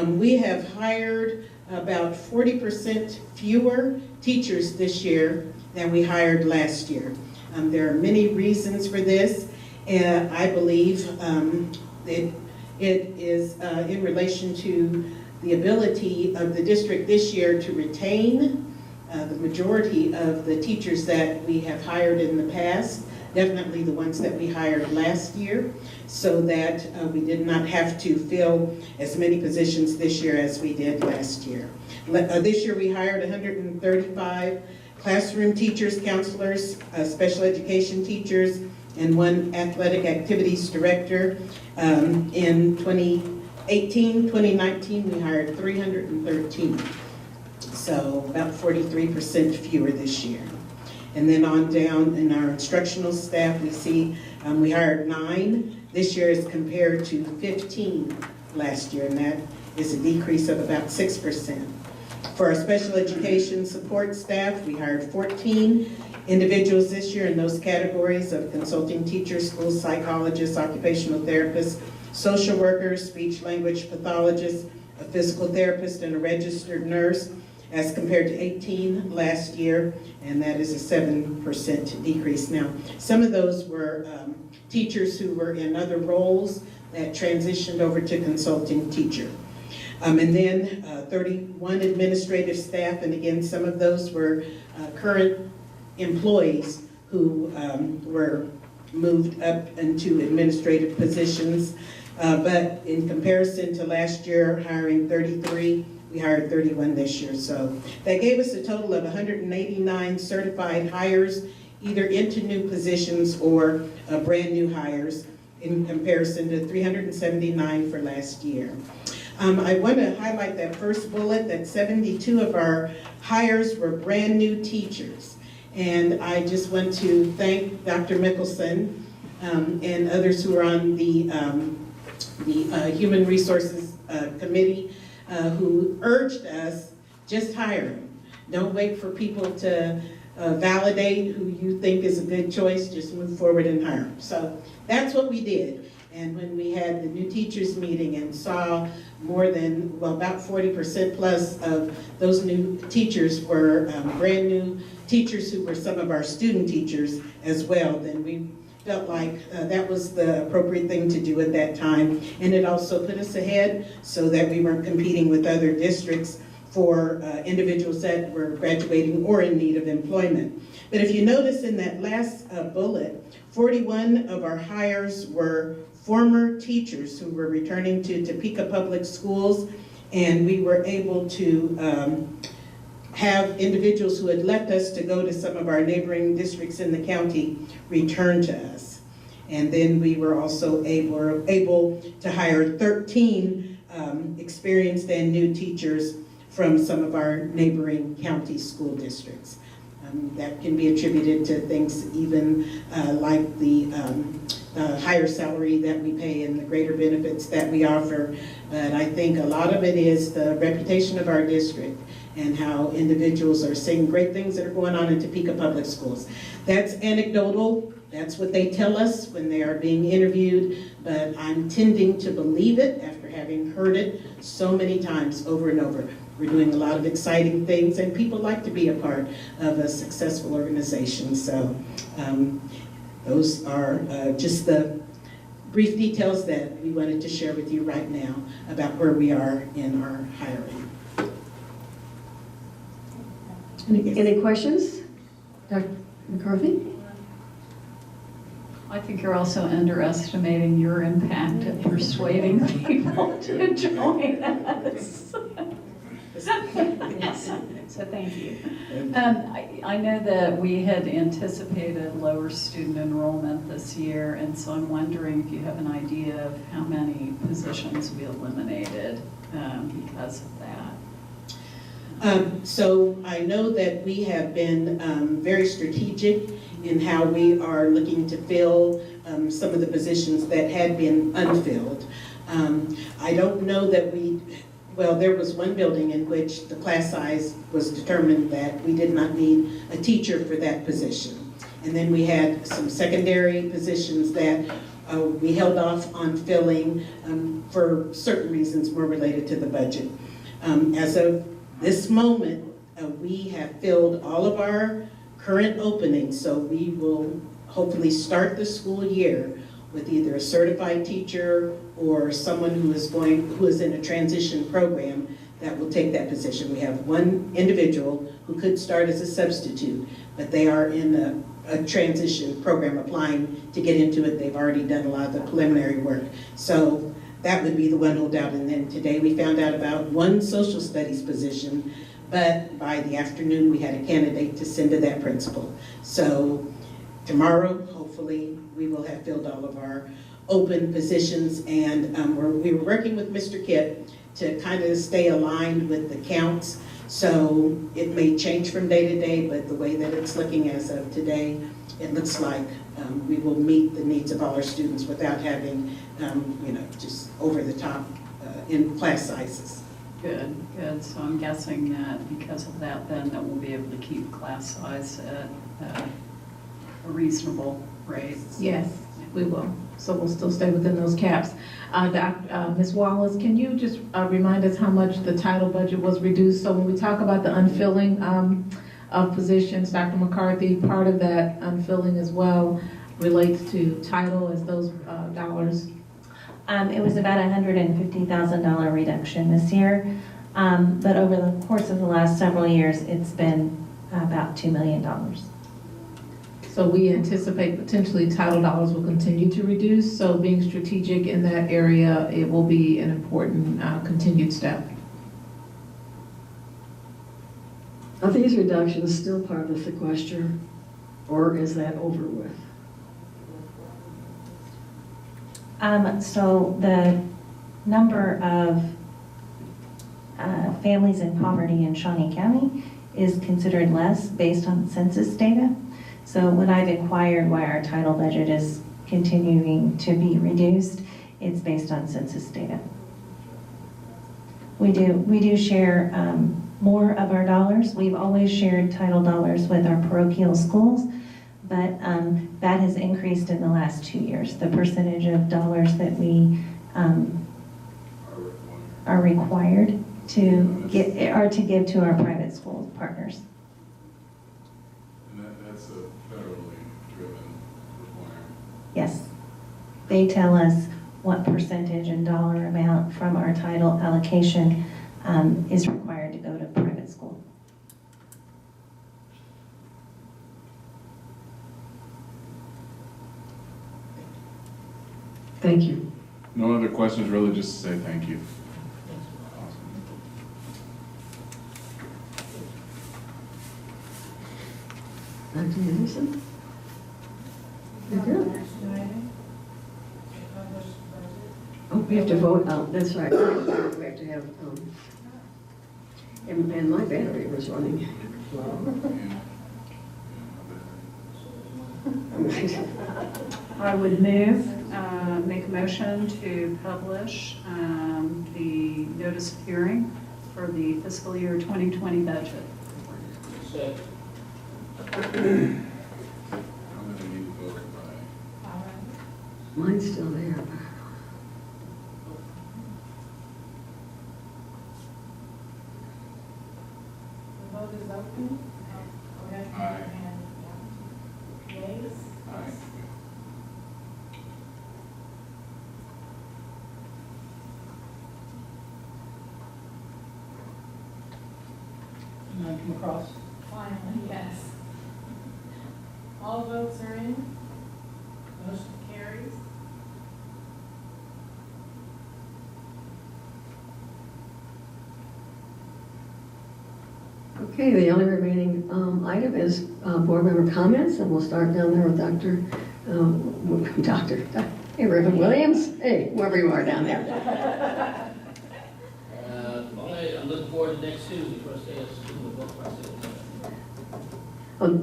we have hired about 40% fewer teachers this year than we hired last year. There are many reasons for this. I believe it is in relation to the ability of the district this year to retain the majority of the teachers that we have hired in the past, definitely the ones that we hired last year, so that we did not have to fill as many positions this year as we did last year. This year we hired 135 classroom teachers, counselors, special education teachers, and 1 athletic activities director. In 2018-2019, we hired 313. So about 43% fewer this year. And then on down in our instructional staff, we see we hired 9 this year as compared to 15 last year, and that is a decrease of about 6%. For our special education support staff, we hired 14 individuals this year in those categories of consulting teachers, school psychologists, occupational therapists, social workers, speech language pathologists, a physical therapist, and a registered nurse, as compared to 18 last year, and that is a 7% decrease. Now, some of those were teachers who were in other roles that transitioned over to consulting teacher. And then 31 administrative staff, and again, some of those were current employees who were moved up into administrative positions. But in comparison to last year, hiring 33, we hired 31 this year. So that gave us a total of 189 certified hires, either into new positions or brand new hires, in comparison to 379 for last year. I want to highlight that first bullet, that 72 of our hires were brand new teachers. And I just want to thank Dr. Mickelson and others who are on the Human Resources Committee who urged us, just hire them. Don't wait for people to validate who you think is a good choice, just move forward and hire them. So that's what we did. And when we had the new teachers meeting and saw more than, well, about 40% plus of those new teachers were brand new teachers who were some of our student teachers as well, then we felt like that was the appropriate thing to do at that time. And it also put us ahead so that we weren't competing with other districts for individuals that were graduating or in need of employment. But if you notice in that last bullet, 41 of our hires were former teachers who were returning to Topeka Public Schools, and we were able to have individuals who had left us to go to some of our neighboring districts in the county return to us. And then we were also able to hire 13 experienced and new teachers from some of our neighboring county school districts. That can be attributed to things even like the higher salary that we pay and the greater benefits that we offer. But I think a lot of it is the reputation of our district and how individuals are saying great things that are going on in Topeka Public Schools. That's anecdotal. That's what they tell us when they are being interviewed, but I'm tending to believe it after having heard it so many times over and over. We're doing a lot of exciting things, and people like to be a part of a successful organization. So those are just the brief details that we wanted to share with you right now about where we are in our hiring. Any questions? Dr. McCarthy? I think you're also underestimating your impact at persuading people to join us. Yes. So thank you. I know that we had anticipated lower student enrollment this year, and so I'm wondering if you have an idea of how many positions we eliminated because of that. So I know that we have been very strategic in how we are looking to fill some of the positions that had been unfilled. I don't know that well, there was one building in which the class size was determined that we did not need a teacher for that position. And then we had some secondary positions that we held off on filling for certain reasons more related to the budget. As of this moment, we have filled all of our current openings, so we will hopefully start the school year with either a certified teacher or someone who is in a transition program that will take that position. We have one individual who could start as a substitute, but they are in a transition program applying to get into it. They've already done a lot of the preliminary work. So that would be the one holdout. And then today we found out about one social studies position, but by the afternoon we had a candidate to send to that principal. So tomorrow, hopefully, we will have filled all of our open positions, and we were working with Mr. Kitt to kind of stay aligned with the counts. So it may change from day to day, but the way that it's looking as of today, it looks like we will meet the needs of all our students without having, just over the top in class sizes. Good, good. So I'm guessing that because of that, then that we'll be able to keep class size at a reasonable rate. Yes, we will. So we'll still stay within those caps. Ms. Wallace, can you just remind us how much the title budget was reduced? So when we talk about the unfilling of positions, Dr. McCarthy, part of that unfilling as well relates to title as those dollars? It was about $150,000 reduction this year, but over the course of the last several years, it's been about $2 million. So we anticipate potentially title dollars will continue to reduce, so being strategic in that area, it will be an important continued step. Are these reductions still part of the sequester, or is that over with? So the number of families in poverty in Shawnee County is considered less based on census data. So when I've inquired why our title budget is continuing to be reduced, it's based on census data. We do share more of our dollars. We've always shared title dollars with our parochial schools, but that has increased in the last 2 years. The percentage of dollars that we are required to give to our private school partners. And that's a federally driven requirement. Yes. They tell us what percentage and dollar amount from our title allocation is required to go to private school. Thank you. No other questions, really, just to say thank you. Dr. Anderson? You're good. Oh, we have to vote. Oh, that's right. We have to have, and my battery was running low. I would move, make a motion to publish the notice of hearing for the fiscal year 2020 budget. I'm gonna need to vote by. Mine's still there. The vote is open. Go ahead and nays. Aye. None come across. Finally, yes. All votes are in. Motion carries. Okay, the only remaining item is board member comments, and we'll start down there with hey, Reverend Williams, hey, whoever you are down there. I'm looking forward to next Tuesday for us to do the book process.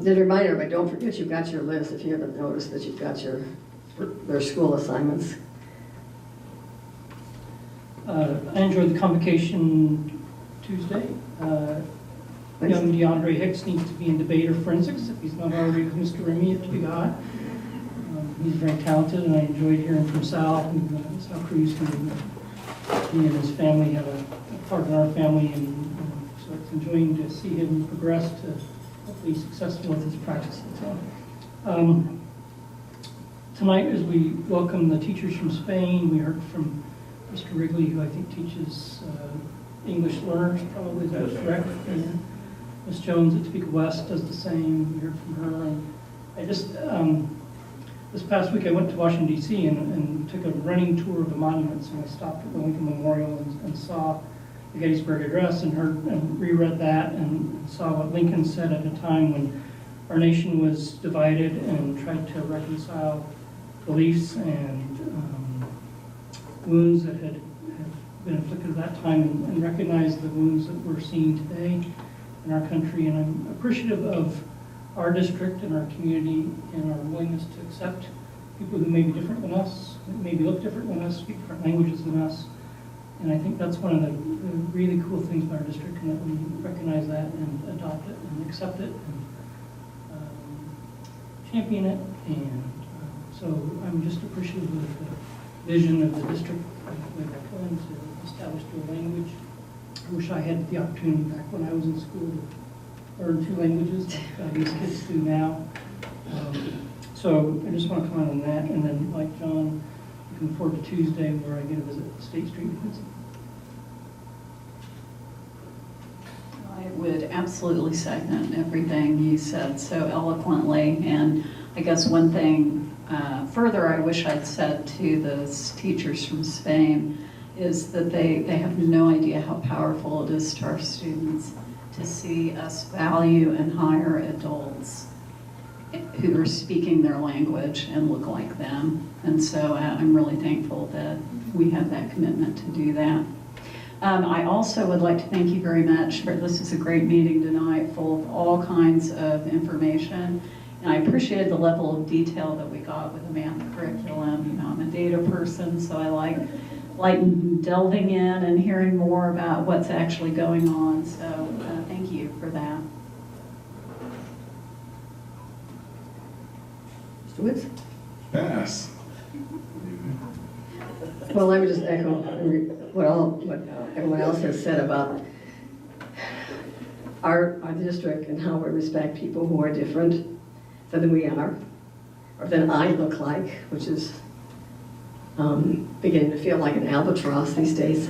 The reminder, but don't forget you've got your list, if you haven't noticed that you've got their school assignments. I enjoyed the convocation Tuesday. Young DeAndre Hicks needs to be in debate or forensics if he's not already with Mr. Remy at Topeka High. He's very talented, and I enjoyed hearing from Sal, and Sal Cruz, and he and his family have a part in our family, and so it's enjoying to see him progress to hopefully successful with his practice. So, tonight, as we welcome the teachers from Spain, we heard from Mr. Wrigley, who I think teaches English learners, probably, is that correct? Yeah. Ms. Jones at Topeka West does the same. We heard from her. And I just, this past week I went to Washington, D.C. and took a running tour of the monuments, and I stopped at the Lincoln Memorial and saw the Gettysburg Address and heard and reread that and saw what Lincoln said at a time when our nation was divided and tried to reconcile beliefs and wounds that had been inflicted at that time and recognize the wounds that we're seeing today in our country. And I'm appreciative of our district and our community and our willingness to accept people who may be different than us, maybe look different than us, speak different languages than us. And I think that's one of the really cool things about our district, and that we recognize that and adopt it and accept it and champion it. And so I'm just appreciative of the vision of the district way back when to establish dual language. I wish I had the opportunity back when I was in school to learn 2 languages like these kids do now. So I just want to comment on that, and then like John, looking forward to Tuesday where I get to visit State Street Principal. I would absolutely second everything you said so eloquently, and I guess one thing further I wish I'd said to those teachers from Spain is that they have no idea how powerful it is to our students to see us value and hire adults who are speaking their language and look like them. And so I'm really thankful that we have that commitment to do that. I also would like to thank you very much for, this is a great meeting tonight, full of all kinds of information. And I appreciated the level of detail that we got with the math curriculum. You know, I'm a data person, so I like delving in and hearing more about what's actually going on. So thank you for that. Mr. Woods? Pass. Well, let me just echo what everyone else has said about our district and how we respect people who are different than we are, or than I look like, which is beginning to feel like an albatross these days,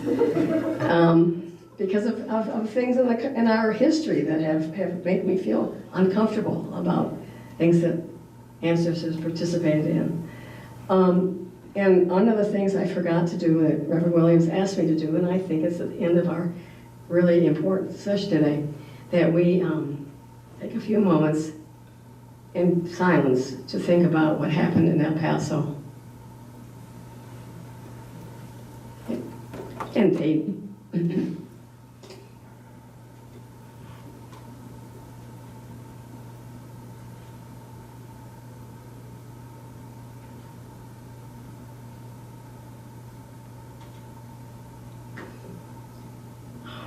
because of things in our history that have made me feel uncomfortable about things that ancestors participated in. And one of the things I forgot to do that Reverend Williams asked me to do, and I think it's at the end of our really important session today, that we take a few moments in silence to think about what happened in El Paso and Dayton.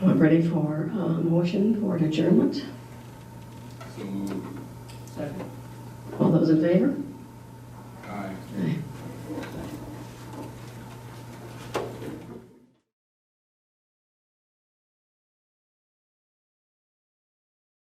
I'm ready for a motion for an adjournment. So moved. Second. All those in favor?